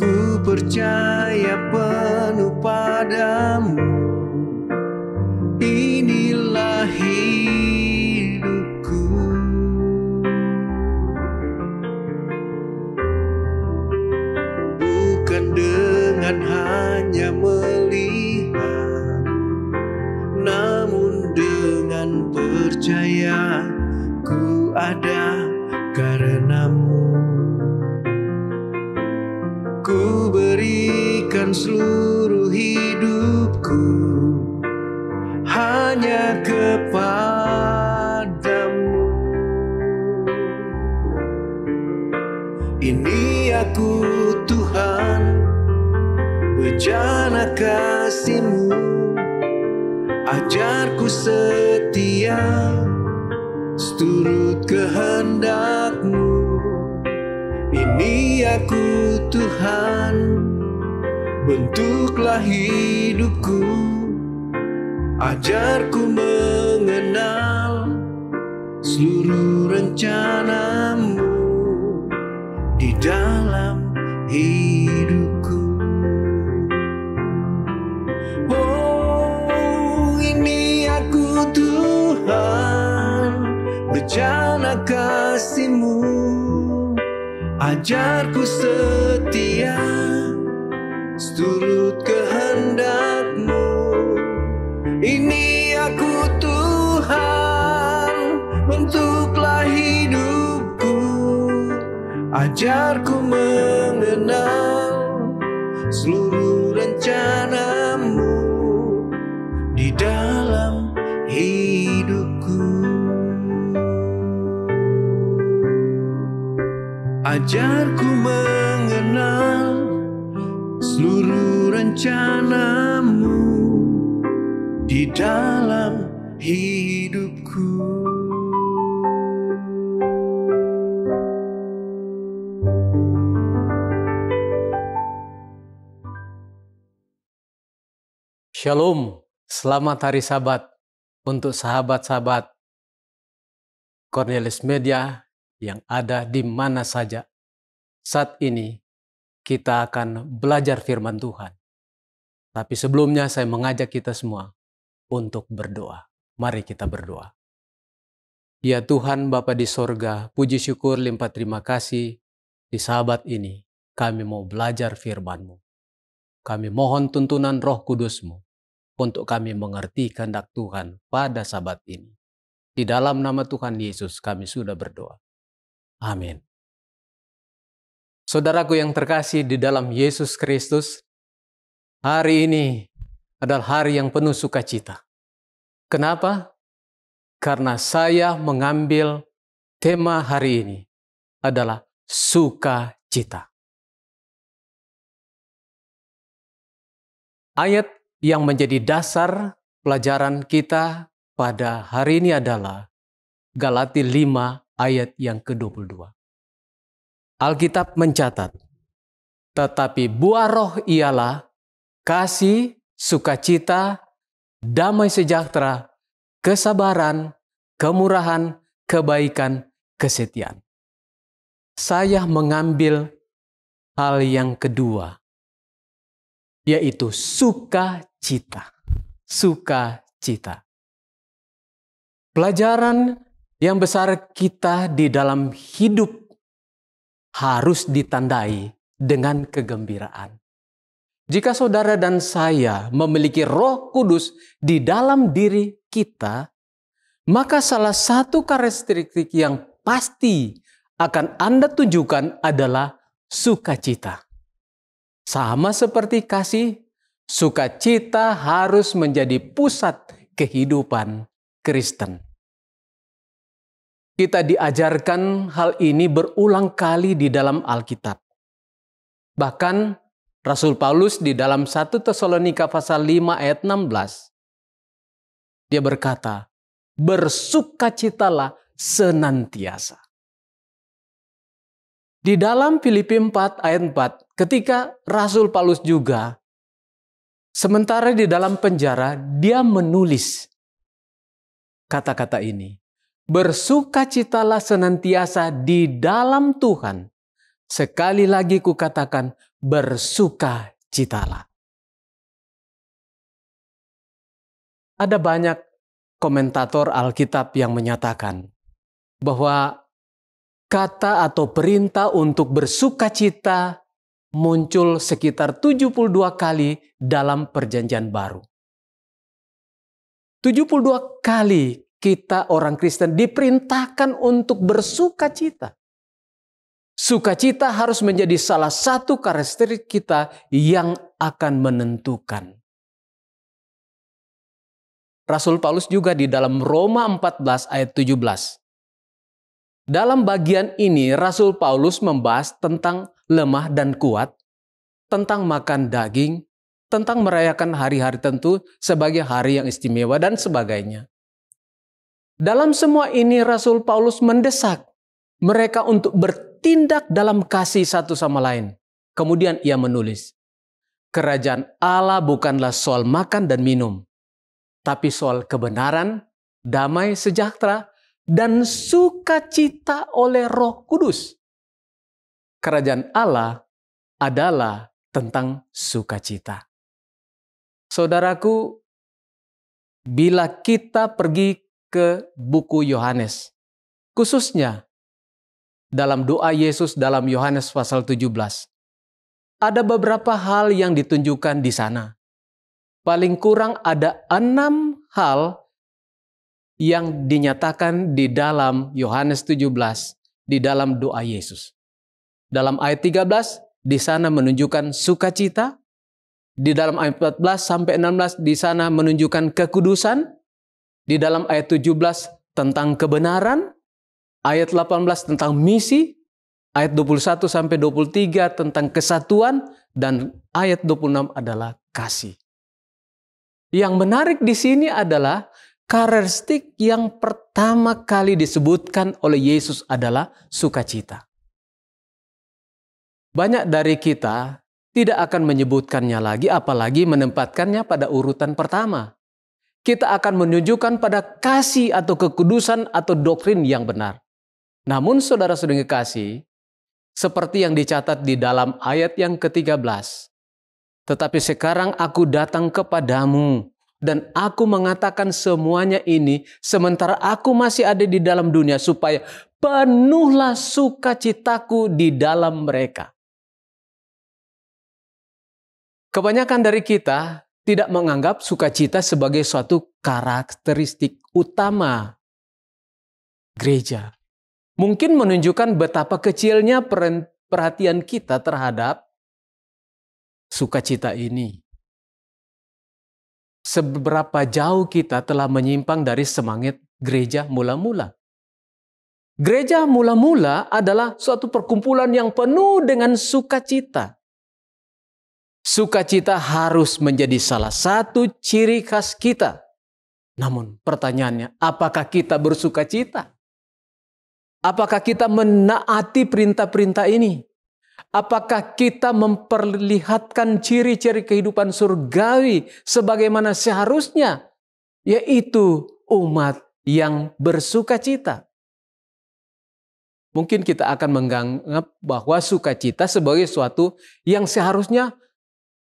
Ku percaya penuh padamu, inilah seluruh hidupku hanya kepadamu. Ini aku Tuhan, bejana kasih-Mu, ajarku setia, seturut kehendak-Mu. Ini aku Tuhan, bentuklah hidupku, ajarku mengenal seluruh rencana-Mu di dalam hidupku. Oh, ini aku Tuhan, bejana kasih-Mu, ajarku setia, seturut kehendak-Mu. Ini aku Tuhan, bentuklah hidupku, ajarku mengenal seluruh rencana-Mu di dalam hidupku. Ajarku mengenal seluruh rencana-Mu di dalam hidupku. Shalom, selamat hari Sabat untuk sahabat-sahabat Cornelius Media yang ada di mana saja. Saat ini kita akan belajar firman Tuhan. Tapi sebelumnya saya mengajak kita semua untuk berdoa. Mari kita berdoa. Ya Tuhan Bapa di sorga, puji syukur limpah terima kasih di sahabat ini. Kami mau belajar firman-Mu. Kami mohon tuntunan Roh Kudus-Mu untuk kami mengerti kehendak Tuhan pada sabat ini. Di dalam nama Tuhan Yesus kami sudah berdoa. Amin. Saudaraku yang terkasih di dalam Yesus Kristus, hari ini adalah hari yang penuh sukacita. Kenapa? Karena saya mengambil tema hari ini adalah sukacita. Ayat yang menjadi dasar pelajaran kita pada hari ini adalah Galatia 5 ayat yang ke-22. Alkitab mencatat, tetapi buah roh ialah kasih, sukacita, damai sejahtera, kesabaran, kemurahan, kebaikan, kesetiaan. Saya mengambil hal yang kedua, yaitu sukacita. Sukacita. Pelajaran yang besar kita di dalam hidup harus ditandai dengan kegembiraan. Jika saudara dan saya memiliki Roh Kudus di dalam diri kita, maka salah satu karakteristik yang pasti akan Anda tunjukkan adalah sukacita. Sama seperti kasih, sukacita harus menjadi pusat kehidupan Kristen. Kita diajarkan hal ini berulang kali di dalam Alkitab. Bahkan Rasul Paulus di dalam 1 Tesalonika pasal 5 ayat 16, dia berkata, bersukacitalah senantiasa. Di dalam Filipi 4 ayat 4, ketika Rasul Paulus juga, sementara di dalam penjara, dia menulis kata-kata ini. Bersukacitalah senantiasa di dalam Tuhan. Sekali lagi kukatakan, bersukacitalah. Ada banyak komentator Alkitab yang menyatakan bahwa kata atau perintah untuk bersukacita muncul sekitar 72 kali dalam Perjanjian Baru. 72 kali kita orang Kristen diperintahkan untuk bersukacita. Sukacita harus menjadi salah satu karakteristik kita yang akan menentukan. Rasul Paulus juga di dalam Roma 14 ayat 17. Dalam bagian ini Rasul Paulus membahas tentang lemah dan kuat, tentang makan daging, tentang merayakan hari-hari tertentu sebagai hari yang istimewa dan sebagainya. Dalam semua ini Rasul Paulus mendesak mereka untuk bertindak dalam kasih satu sama lain. Kemudian ia menulis, kerajaan Allah bukanlah soal makan dan minum, tapi soal kebenaran, damai, sejahtera, dan sukacita oleh Roh Kudus. Kerajaan Allah adalah tentang sukacita. Saudaraku, bila kita pergi ke buku Yohanes, khususnya dalam doa Yesus dalam Yohanes pasal 17, ada beberapa hal yang ditunjukkan di sana. Paling kurang ada 6 hal yang dinyatakan di dalam Yohanes 17 di dalam doa Yesus. Dalam ayat 13 di sana menunjukkan sukacita, di dalam ayat 14 sampai 16 di sana menunjukkan kekudusan, di dalam ayat 17 tentang kebenaran, ayat 18 tentang misi, ayat 21 sampai 23 tentang kesatuan, dan ayat 26 adalah kasih. Yang menarik di sini adalah karakteristik yang pertama kali disebutkan oleh Yesus adalah sukacita. Banyak dari kita tidak akan menyebutkannya lagi, apalagi menempatkannya pada urutan pertama. Kita akan menunjukkan pada kasih atau kekudusan atau doktrin yang benar. Namun saudara-saudara kasih, seperti yang dicatat di dalam ayat yang ke-13, tetapi sekarang aku datang kepadamu, dan aku mengatakan semuanya ini sementara aku masih ada di dalam dunia, supaya penuhlah sukacitaku di dalam mereka. Kebanyakan dari kita tidak menganggap sukacita sebagai suatu karakteristik utama gereja. Mungkin menunjukkan betapa kecilnya perhatian kita terhadap sukacita ini. Seberapa jauh kita telah menyimpang dari semangat gereja mula-mula. Gereja mula-mula adalah suatu perkumpulan yang penuh dengan sukacita. Sukacita harus menjadi salah satu ciri khas kita. Namun pertanyaannya, apakah kita bersukacita? Apakah kita menaati perintah-perintah ini? Apakah kita memperlihatkan ciri-ciri kehidupan surgawi sebagaimana seharusnya? Yaitu umat yang bersukacita. Mungkin kita akan menganggap bahwa sukacita sebagai suatu yang seharusnya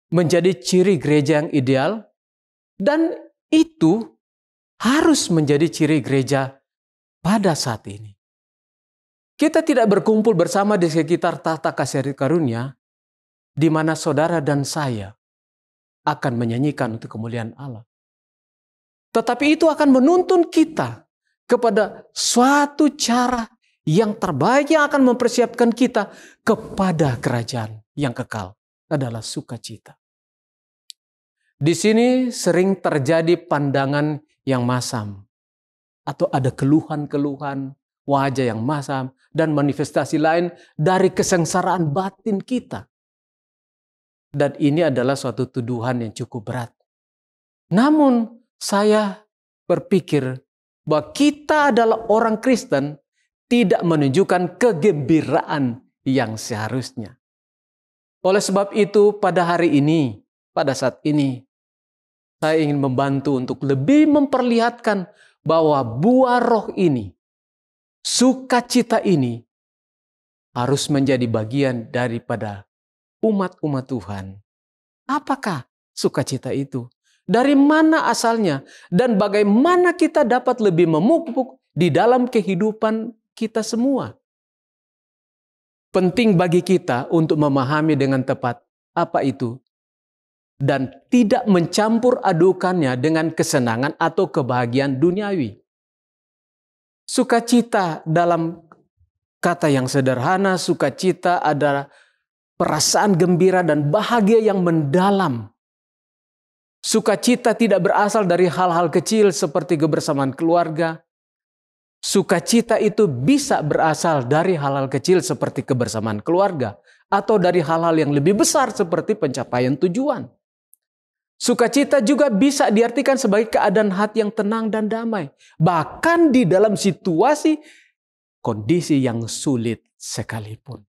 menjadi ciri gereja yang ideal. Dan itu harus menjadi ciri gereja pada saat ini. Kita tidak berkumpul bersama di sekitar tahta kasih karunia, di mana saudara dan saya akan menyanyikan untuk kemuliaan Allah. Tetapi itu akan menuntun kita kepada suatu cara yang terbaik yang akan mempersiapkan kita kepada kerajaan yang kekal, adalah sukacita. Di sini sering terjadi pandangan yang masam, atau ada keluhan-keluhan, wajah yang masam, dan manifestasi lain dari kesengsaraan batin kita. Dan ini adalah suatu tuduhan yang cukup berat. Namun saya berpikir bahwa kita adalah orang Kristen tidak menunjukkan kegembiraan yang seharusnya. Oleh sebab itu pada hari ini, pada saat ini, saya ingin membantu untuk lebih memperlihatkan bahwa buah roh ini, sukacita ini harus menjadi bagian daripada umat-umat Tuhan. Apakah sukacita itu? Dari mana asalnya? Dan bagaimana kita dapat lebih memupuk di dalam kehidupan kita semua? Penting bagi kita untuk memahami dengan tepat apa itu. Dan tidak mencampur adukannya dengan kesenangan atau kebahagiaan duniawi. Sukacita dalam kata yang sederhana, sukacita adalah perasaan gembira dan bahagia yang mendalam. Sukacita tidak berasal dari hal-hal kecil seperti kebersamaan keluarga. Sukacita itu bisa berasal dari hal-hal kecil seperti kebersamaan keluarga, atau dari hal-hal yang lebih besar seperti pencapaian tujuan. Sukacita juga bisa diartikan sebagai keadaan hati yang tenang dan damai, bahkan di dalam situasi kondisi yang sulit sekalipun.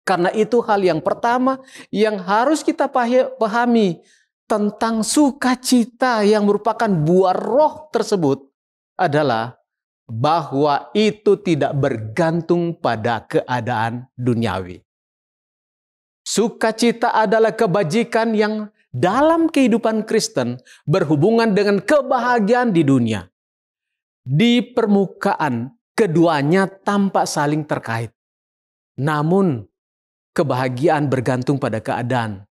Karena itu hal yang pertama yang harus kita pahami tentang sukacita yang merupakan buah roh tersebut adalah bahwa itu tidak bergantung pada keadaan duniawi. Sukacita adalah kebajikan yang dalam kehidupan Kristen berhubungan dengan kebahagiaan di dunia. Di permukaan, keduanya tampak saling terkait. Namun, kebahagiaan bergantung pada keadaan.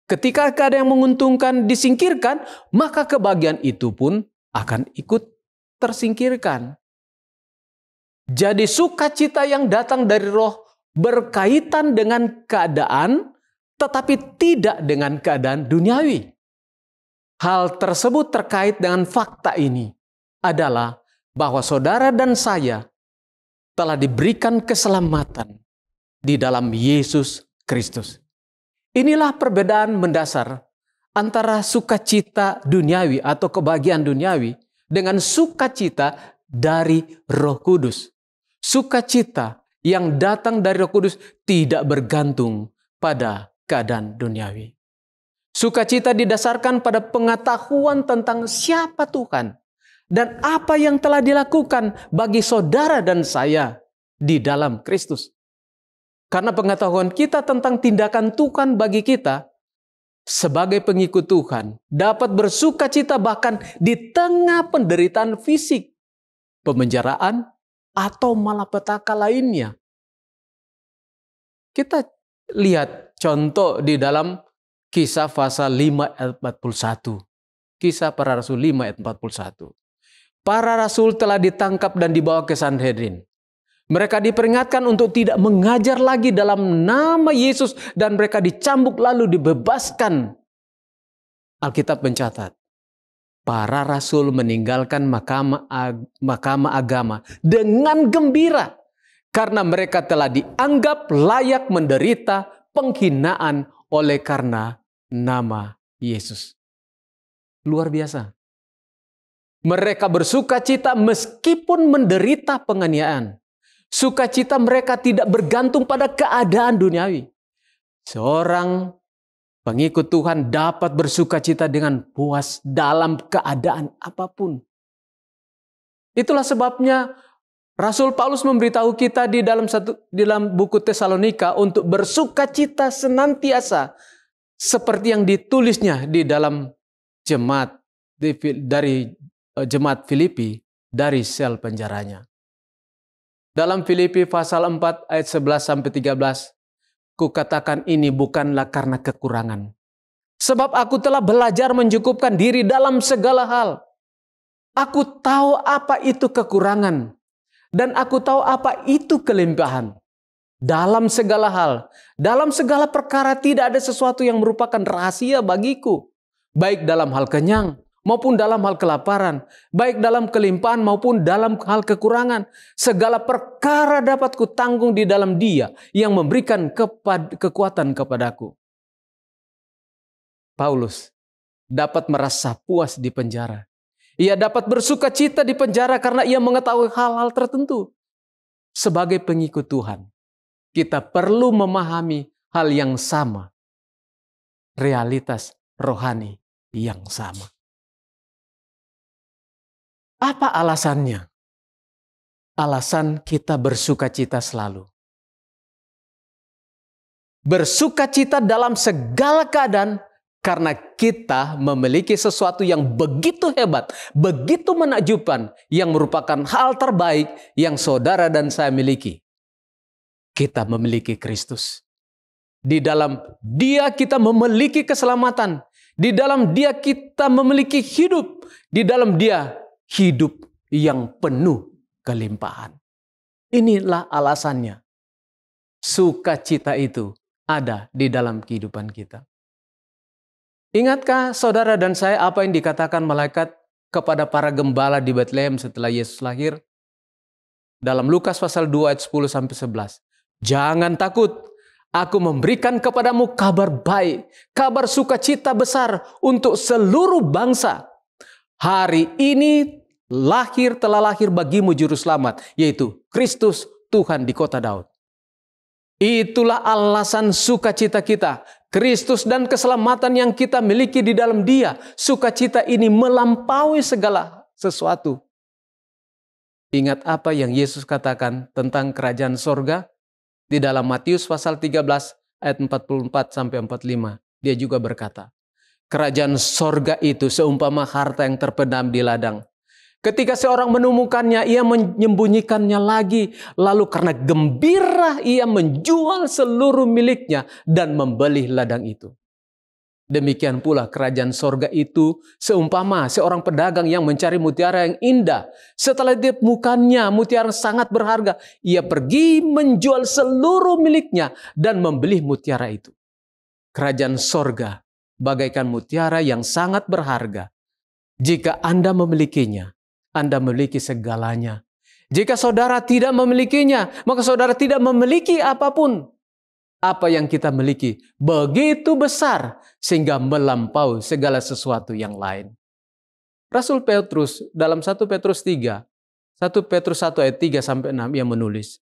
Ketika keadaan yang menguntungkan disingkirkan, maka kebahagiaan itu pun akan ikut tersingkirkan. Jadi sukacita yang datang dari roh berkaitan dengan keadaan, tetapi tidak dengan keadaan duniawi. Hal tersebut terkait dengan fakta ini adalah bahwa saudara dan saya telah diberikan keselamatan di dalam Yesus Kristus. Inilah perbedaan mendasar antara sukacita duniawi atau kebahagiaan duniawi dengan sukacita dari Roh Kudus. Sukacita yang datang dari Roh Kudus tidak bergantung pada keadaan duniawi. Sukacita didasarkan pada pengetahuan tentang siapa Tuhan dan apa yang telah dilakukan bagi saudara dan saya di dalam Kristus. Karena pengetahuan kita tentang tindakan Tuhan bagi kita sebagai pengikut Tuhan dapat bersukacita bahkan di tengah penderitaan fisik, pemenjaraan, atau malapetaka lainnya. Kita lihat contoh di dalam Kisah pasal 5 ayat 41. Kisah para Rasul 5 ayat 41. Para Rasul telah ditangkap dan dibawa ke Sanhedrin. Mereka diperingatkan untuk tidak mengajar lagi dalam nama Yesus dan mereka dicambuk lalu dibebaskan. Alkitab mencatat, para rasul meninggalkan mahkamah agama dengan gembira karena mereka telah dianggap layak menderita penghinaan oleh karena nama Yesus. Luar biasa. Mereka bersukacita meskipun menderita penganiayaan. Sukacita mereka tidak bergantung pada keadaan duniawi. Seorang pengikut Tuhan dapat bersukacita dengan puas dalam keadaan apapun. Itulah sebabnya Rasul Paulus memberitahu kita di dalam buku Tesalonika untuk bersukacita senantiasa seperti yang ditulisnya di dalam jemaat dari jemaat Filipi dari sel penjaranya. Dalam Filipi pasal 4 ayat 11 sampai 13, kukatakan ini bukanlah karena kekurangan. Sebab aku telah belajar mencukupkan diri dalam segala hal. Aku tahu apa itu kekurangan. Dan aku tahu apa itu kelimpahan. Dalam segala hal, dalam segala perkara tidak ada sesuatu yang merupakan rahasia bagiku. Baik dalam hal kenyang maupun dalam hal kelaparan. Baik dalam kelimpahan maupun dalam hal kekurangan. Segala perkara dapat kutanggung di dalam Dia yang memberikan kekuatan kepadaku. Paulus dapat merasa puas di penjara. Ia dapat bersukacita di penjara karena ia mengetahui hal-hal tertentu. Sebagai pengikut Tuhan, kita perlu memahami hal yang sama. Realitas rohani yang sama. Apa alasannya? Alasan kita bersukacita selalu. Bersukacita dalam segala keadaan karena kita memiliki sesuatu yang begitu hebat, begitu menakjubkan, yang merupakan hal terbaik yang saudara dan saya miliki. Kita memiliki Kristus. Di dalam Dia kita memiliki keselamatan. Di dalam Dia kita memiliki hidup. Di dalam Dia hidup yang penuh kelimpahan. Inilah alasannya. Sukacita itu ada di dalam kehidupan kita. Ingatkah saudara dan saya apa yang dikatakan malaikat kepada para gembala di Bethlehem setelah Yesus lahir? Dalam Lukas pasal 2 ayat 10-11. Jangan takut, aku memberikan kepadamu kabar baik, kabar sukacita besar untuk seluruh bangsa. Hari ini telah lahir bagimu juru selamat, yaitu Kristus Tuhan di kota Daud. Itulah alasan sukacita kita. Kristus dan keselamatan yang kita miliki di dalam Dia. Sukacita ini melampaui segala sesuatu. Ingat apa yang Yesus katakan tentang kerajaan sorga? Di dalam Matius pasal 13 ayat 44-45. Dia juga berkata, kerajaan sorga itu seumpama harta yang terpendam di ladang. Ketika seorang menemukannya, ia menyembunyikannya lagi. Lalu karena gembira, ia menjual seluruh miliknya dan membeli ladang itu. Demikian pula kerajaan sorga itu seumpama seorang pedagang yang mencari mutiara yang indah. Setelah ditemukannya mutiara sangat berharga, ia pergi menjual seluruh miliknya dan membeli mutiara itu. Kerajaan sorga bagaikan mutiara yang sangat berharga. Jika Anda memilikinya, Anda memiliki segalanya. Jika saudara tidak memilikinya, maka saudara tidak memiliki apapun. Apa yang kita miliki begitu besar sehingga melampaui segala sesuatu yang lain. Rasul Petrus dalam 1 Petrus 3, 1 Petrus 1 ayat 3-6 ia menulis,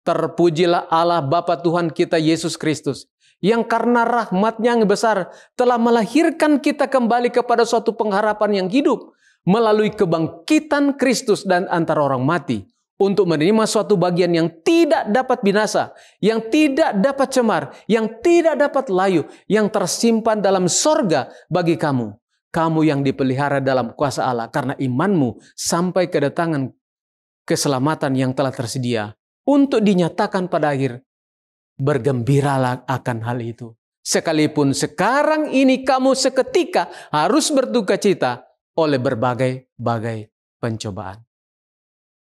terpujilah Allah Bapa Tuhan kita Yesus Kristus, yang karena rahmat-Nya yang besar telah melahirkan kita kembali kepada suatu pengharapan yang hidup melalui kebangkitan Kristus dan antara orang mati, untuk menerima suatu bagian yang tidak dapat binasa, yang tidak dapat cemar, yang tidak dapat layu, yang tersimpan dalam sorga bagi kamu. Kamu yang dipelihara dalam kuasa Allah karena imanmu sampai kedatangan keselamatan yang telah tersedia untuk dinyatakan pada akhir. Bergembiralah akan hal itu. Sekalipun sekarang ini kamu seketika harus berduka cita oleh berbagai pencobaan.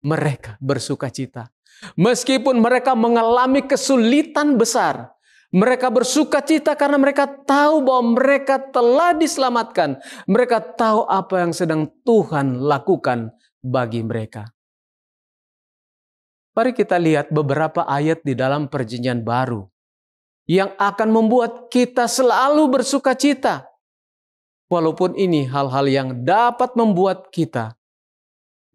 Mereka bersuka cita. Meskipun mereka mengalami kesulitan besar. Mereka bersuka cita karena mereka tahu bahwa mereka telah diselamatkan. Mereka tahu apa yang sedang Tuhan lakukan bagi mereka. Mari kita lihat beberapa ayat di dalam Perjanjian Baru yang akan membuat kita selalu bersuka cita. Walaupun ini hal-hal yang dapat membuat kita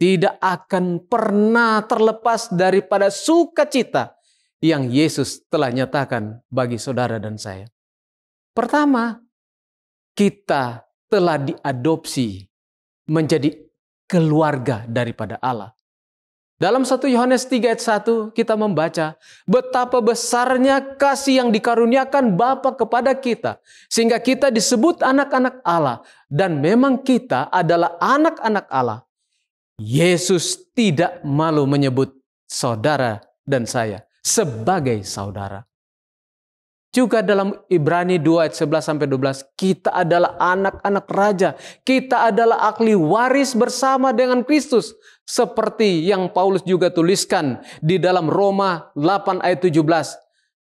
tidak akan pernah terlepas daripada sukacita yang Yesus telah nyatakan bagi saudara dan saya. Pertama, kita telah diadopsi menjadi keluarga daripada Allah. Dalam 1 Yohanes 3 ayat 1 kita membaca betapa besarnya kasih yang dikaruniakan Bapa kepada kita. Sehingga kita disebut anak-anak Allah. Dan memang kita adalah anak-anak Allah. Yesus tidak malu menyebut saudara dan saya sebagai saudara. Juga dalam Ibrani 2 ayat 11-12, kita adalah anak-anak raja. Kita adalah ahli waris bersama dengan Kristus. Seperti yang Paulus juga tuliskan di dalam Roma 8 ayat 17.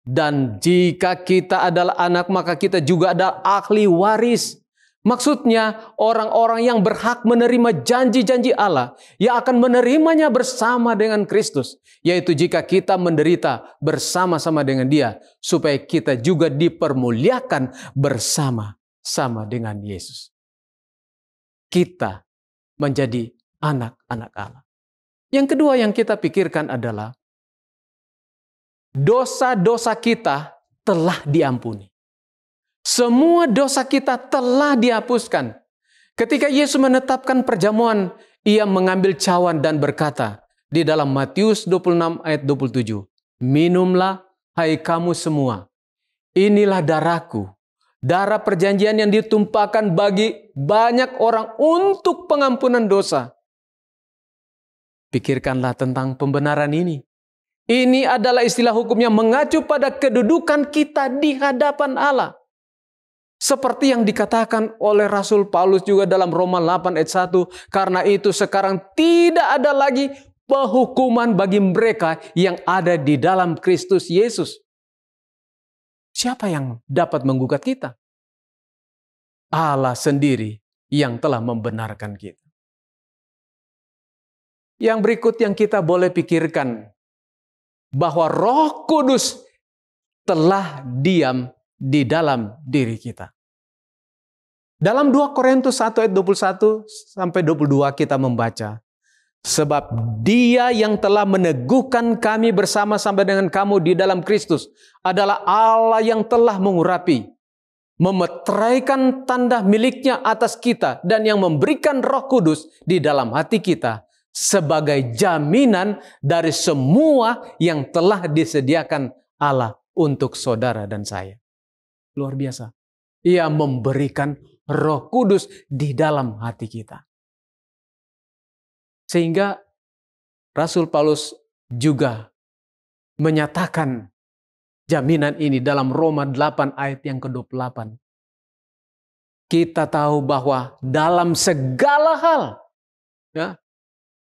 Dan jika kita adalah anak, maka kita juga adalah ahli waris. Maksudnya orang-orang yang berhak menerima janji-janji Allah yang akan menerimanya bersama dengan Kristus. Yaitu jika kita menderita bersama-sama dengan Dia. Supaya kita juga dipermuliakan bersama-sama dengan Yesus. Kita menjadi anak-anak Allah. Yang kedua yang kita pikirkan adalah dosa-dosa kita telah diampuni. Semua dosa kita telah dihapuskan. Ketika Yesus menetapkan perjamuan, Ia mengambil cawan dan berkata di dalam Matius 26 ayat 27, minumlah hai kamu semua, inilah darahku, darah perjanjian yang ditumpahkan bagi banyak orang untuk pengampunan dosa. Pikirkanlah tentang pembenaran ini. Ini adalah istilah hukum yang mengacu pada kedudukan kita di hadapan Allah. Seperti yang dikatakan oleh Rasul Paulus juga dalam Roma 8 ayat 1. Karena itu sekarang tidak ada lagi penghukuman bagi mereka yang ada di dalam Kristus Yesus. Siapa yang dapat menggugat kita? Allah sendiri yang telah membenarkan kita. Yang berikut yang kita boleh pikirkan, bahwa Roh Kudus telah diam di dalam diri kita. Dalam 2 Korintus 1 ayat 21 sampai 22 kita membaca, sebab Dia yang telah meneguhkan kami bersama-sama dengan kamu di dalam Kristus adalah Allah yang telah mengurapi, memeteraikan tanda miliknya atas kita, dan yang memberikan Roh Kudus di dalam hati kita sebagai jaminan dari semua yang telah disediakan Allah untuk saudara dan saya. Luar biasa. Ia memberikan Roh Kudus di dalam hati kita. Sehingga Rasul Paulus juga menyatakan jaminan ini dalam Roma 8 ayat yang ke-28. Kita tahu bahwa dalam segala hal, ya,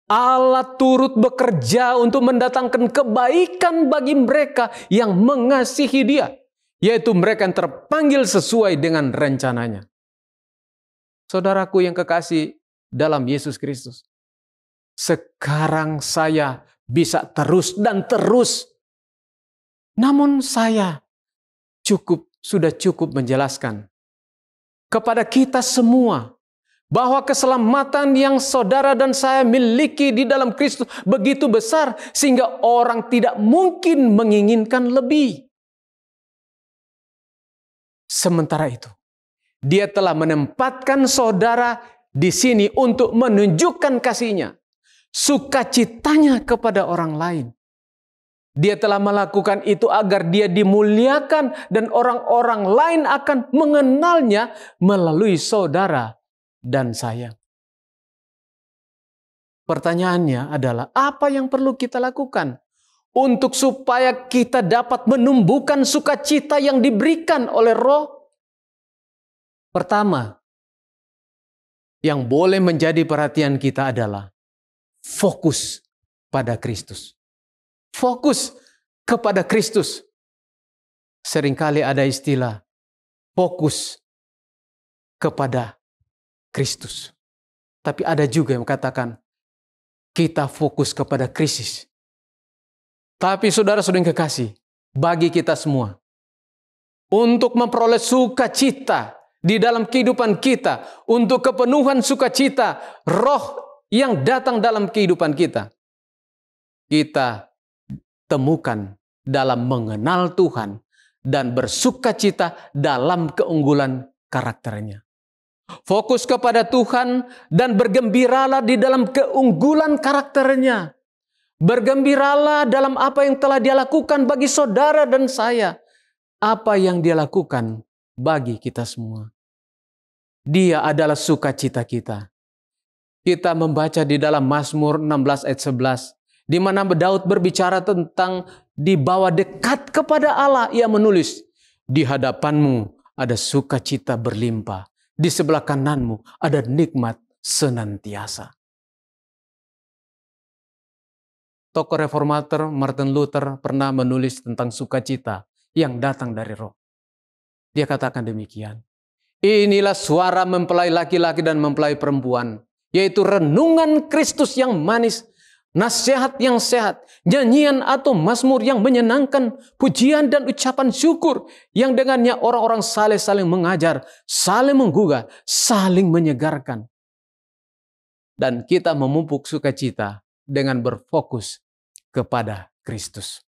Allah turut bekerja untuk mendatangkan kebaikan bagi mereka yang mengasihi Dia, yaitu mereka yang terpanggil sesuai dengan rencananya. Saudaraku yang kekasih dalam Yesus Kristus, sekarang saya bisa terus dan terus. Namun saya sudah cukup menjelaskan kepada kita semua bahwa keselamatan yang saudara dan saya miliki di dalam Kristus begitu besar sehingga orang tidak mungkin menginginkan lebih. Sementara itu, Dia telah menempatkan saudara di sini untuk menunjukkan kasih-Nya, sukacitanya kepada orang lain. Dia telah melakukan itu agar Dia dimuliakan dan orang-orang lain akan mengenalnya melalui saudara dan saya. Pertanyaannya adalah, apa yang perlu kita lakukan untuk supaya kita dapat menumbuhkan sukacita yang diberikan oleh Roh? Pertama, yang boleh menjadi perhatian kita adalah fokus pada Kristus. Fokus kepada Kristus. Seringkali ada istilah fokus kepada Kristus. Tapi ada juga yang mengatakan kita fokus kepada krisis. Tapi saudara-saudara yang kekasih, bagi kita semua, untuk memperoleh sukacita di dalam kehidupan kita, untuk kepenuhan sukacita Roh yang datang dalam kehidupan kita, kita temukan dalam mengenal Tuhan dan bersukacita dalam keunggulan karakternya. Fokus kepada Tuhan dan bergembiralah di dalam keunggulan karakternya. Bergembiralah dalam apa yang telah Dia lakukan bagi saudara dan saya. Apa yang Dia lakukan bagi kita semua. Dia adalah sukacita kita. Kita membaca di dalam Mazmur 16 ayat 11. Di mana Daud berbicara tentang dibawa dekat kepada Allah. Ia menulis, di hadapanmu ada sukacita berlimpah. Di sebelah kananmu ada nikmat senantiasa. Tokoh reformator Martin Luther pernah menulis tentang sukacita yang datang dari Roh. Dia katakan demikian. Inilah suara mempelai laki-laki dan mempelai perempuan, yaitu renungan Kristus yang manis, nasihat yang sehat, nyanyian atau mazmur yang menyenangkan, pujian dan ucapan syukur yang dengannya orang-orang saleh saling mengajar, saling menggugah, saling menyegarkan. Dan kita memupuk sukacita dengan berfokus kepada Kristus.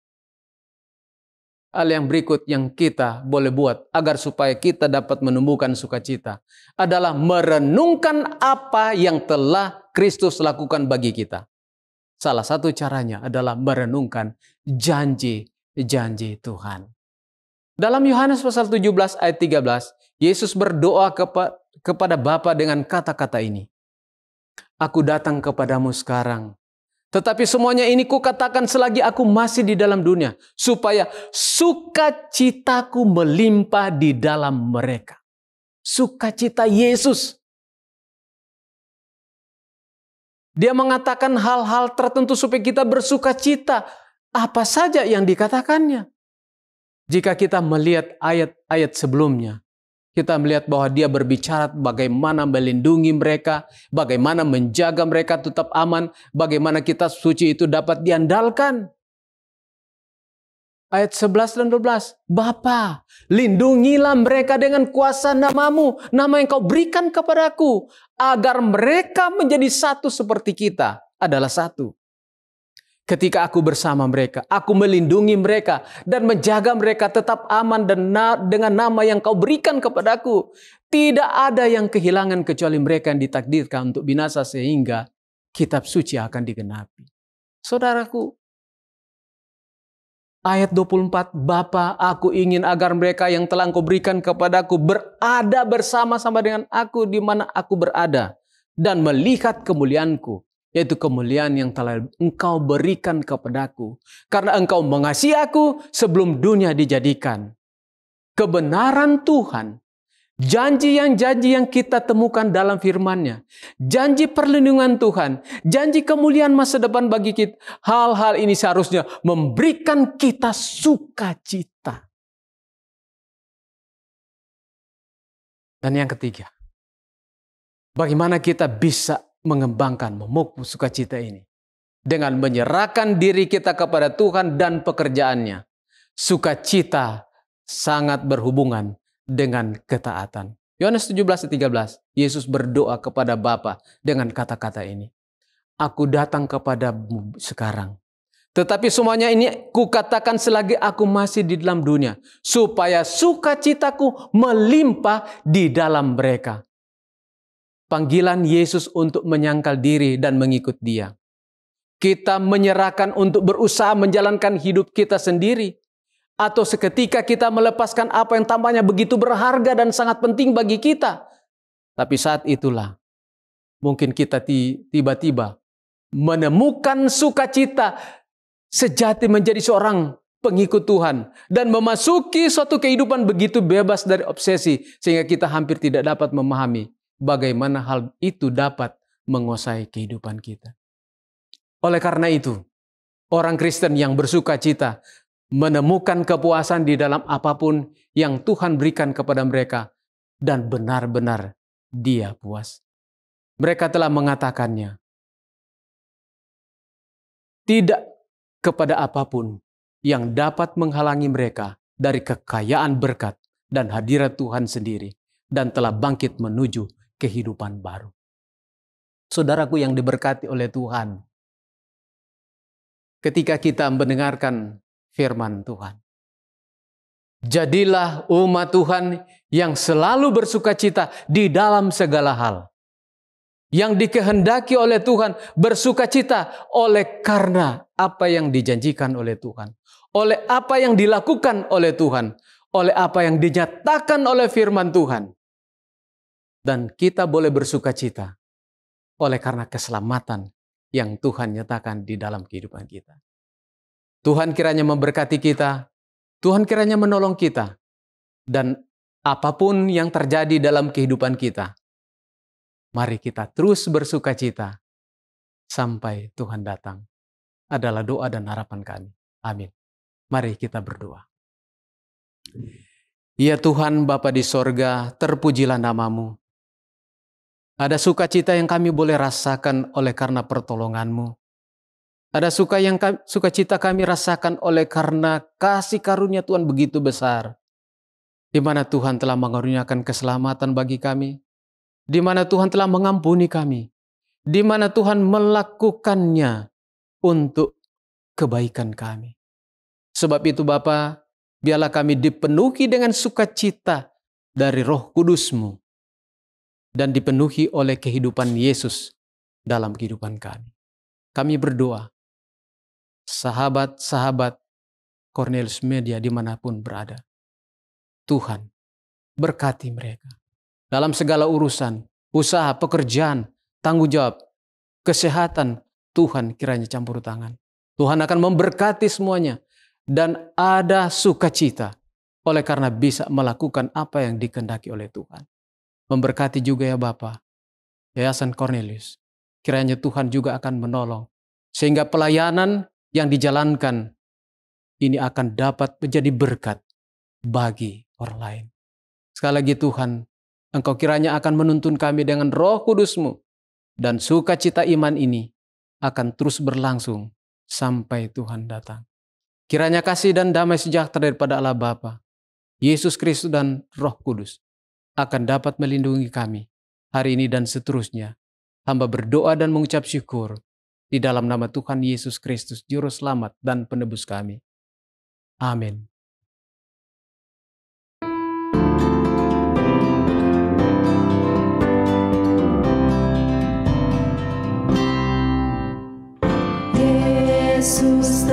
Hal yang berikut yang kita boleh buat agar supaya kita dapat menumbuhkan sukacita adalah merenungkan apa yang telah Kristus lakukan bagi kita. Salah satu caranya adalah merenungkan janji-janji Tuhan. Dalam Yohanes pasal 17 ayat 13, Yesus berdoa kepada Bapa dengan kata-kata ini. Aku datang kepadamu sekarang. Tetapi semuanya ini kukatakan selagi aku masih di dalam dunia. Supaya sukacitaku melimpah di dalam mereka. Sukacita Yesus. Dia mengatakan hal-hal tertentu supaya kita bersuka cita. Apa saja yang dikatakannya? Jika kita melihat ayat-ayat sebelumnya, kita melihat bahwa dia berbicara bagaimana melindungi mereka, bagaimana menjaga mereka tetap aman, bagaimana kitab suci itu dapat diandalkan. Ayat 11 dan 12. Bapa, lindungilah mereka dengan kuasa namamu, nama yang kau berikan kepadaku, agar mereka menjadi satu seperti kita adalah satu. Ketika aku bersama mereka, aku melindungi mereka dan menjaga mereka tetap aman dan dengan nama yang kau berikan kepadaku. Tidak ada yang kehilangan kecuali mereka yang ditakdirkan untuk binasa sehingga kitab suci akan digenapi. Saudaraku, ayat 24, Bapa, aku ingin agar mereka yang telah Engkau berikan kepadaku berada bersama-sama dengan aku di mana aku berada dan melihat kemuliaanku, yaitu kemuliaan yang telah Engkau berikan kepadaku. Karena Engkau mengasihi aku sebelum dunia dijadikan. Kebenaran Tuhan, janji yang kita temukan dalam firman-Nya, janji perlindungan Tuhan, janji kemuliaan masa depan bagi kita, hal-hal ini seharusnya memberikan kita sukacita. Dan yang ketiga, bagaimana kita bisa mengembangkan, memupuk sukacita ini? Dengan menyerahkan diri kita kepada Tuhan dan pekerjaannya. Sukacita sangat berhubungan dengan ketaatan. Yohanes 17:13, Yesus berdoa kepada Bapa dengan kata-kata ini. Aku datang kepadamu sekarang. Tetapi semuanya ini kukatakan selagi aku masih di dalam dunia. Supaya sukacitaku melimpah di dalam mereka. Panggilan Yesus untuk menyangkal diri dan mengikut Dia. Kita menyerahkan untuk berusaha menjalankan hidup kita sendiri. Atau seketika kita melepaskan apa yang tampaknya begitu berharga dan sangat penting bagi kita. Tapi saat itulah mungkin kita tiba-tiba menemukan sukacita sejati menjadi seorang pengikut Tuhan. Dan memasuki suatu kehidupan begitu bebas dari obsesi. Sehingga kita hampir tidak dapat memahami bagaimana hal itu dapat menguasai kehidupan kita. Oleh karena itu, orang Kristen yang bersuka cita menemukan kepuasan di dalam apapun yang Tuhan berikan kepada mereka dan benar-benar Dia puas. Mereka telah mengatakannya. Tidak kepada apapun yang dapat menghalangi mereka dari kekayaan berkat dan hadirat Tuhan sendiri dan telah bangkit menuju kehidupan baru. Saudaraku yang diberkati oleh Tuhan, ketika kita mendengarkan firman Tuhan, jadilah umat Tuhan yang selalu bersukacita di dalam segala hal. Yang dikehendaki oleh Tuhan bersukacita oleh karena apa yang dijanjikan oleh Tuhan. Oleh apa yang dilakukan oleh Tuhan. Oleh apa yang dinyatakan oleh firman Tuhan. Dan kita boleh bersukacita oleh karena keselamatan yang Tuhan nyatakan di dalam kehidupan kita. Tuhan kiranya memberkati kita, Tuhan kiranya menolong kita, dan apapun yang terjadi dalam kehidupan kita, mari kita terus bersukacita sampai Tuhan datang. Adalah doa dan harapan kami. Amin. Mari kita berdoa. Ya Tuhan Bapa di sorga, terpujilah namamu. Ada sukacita yang kami boleh rasakan oleh karena pertolongan-Mu. Ada sukacita kami rasakan oleh karena kasih karunia Tuhan begitu besar. Di mana Tuhan telah mengaruniakan keselamatan bagi kami. Di mana Tuhan telah mengampuni kami. Di mana Tuhan melakukannya untuk kebaikan kami. Sebab itu Bapa, biarlah kami dipenuhi dengan sukacita dari Roh Kudus-Mu. Dan dipenuhi oleh kehidupan Yesus dalam kehidupan kami. Kami berdoa, sahabat-sahabat Cornelius Media dimanapun berada, Tuhan berkati mereka dalam segala urusan, usaha, pekerjaan, tanggung jawab, kesehatan. Tuhan kiranya campur tangan. Tuhan akan memberkati semuanya dan ada sukacita oleh karena bisa melakukan apa yang dikehendaki oleh Tuhan. Memberkati juga ya Bapa, Yayasan Cornelius, kiranya Tuhan juga akan menolong. Sehingga pelayanan yang dijalankan ini akan dapat menjadi berkat bagi orang lain. Sekali lagi Tuhan, Engkau kiranya akan menuntun kami dengan Roh Kudus-Mu, dan sukacita iman ini akan terus berlangsung sampai Tuhan datang. Kiranya kasih dan damai sejahtera daripada Allah Bapa, Yesus Kristus dan Roh Kudus akan dapat melindungi kami hari ini dan seterusnya. Hamba berdoa dan mengucap syukur di dalam nama Tuhan Yesus Kristus, Juru Selamat dan Penebus kami. Amin. Yesus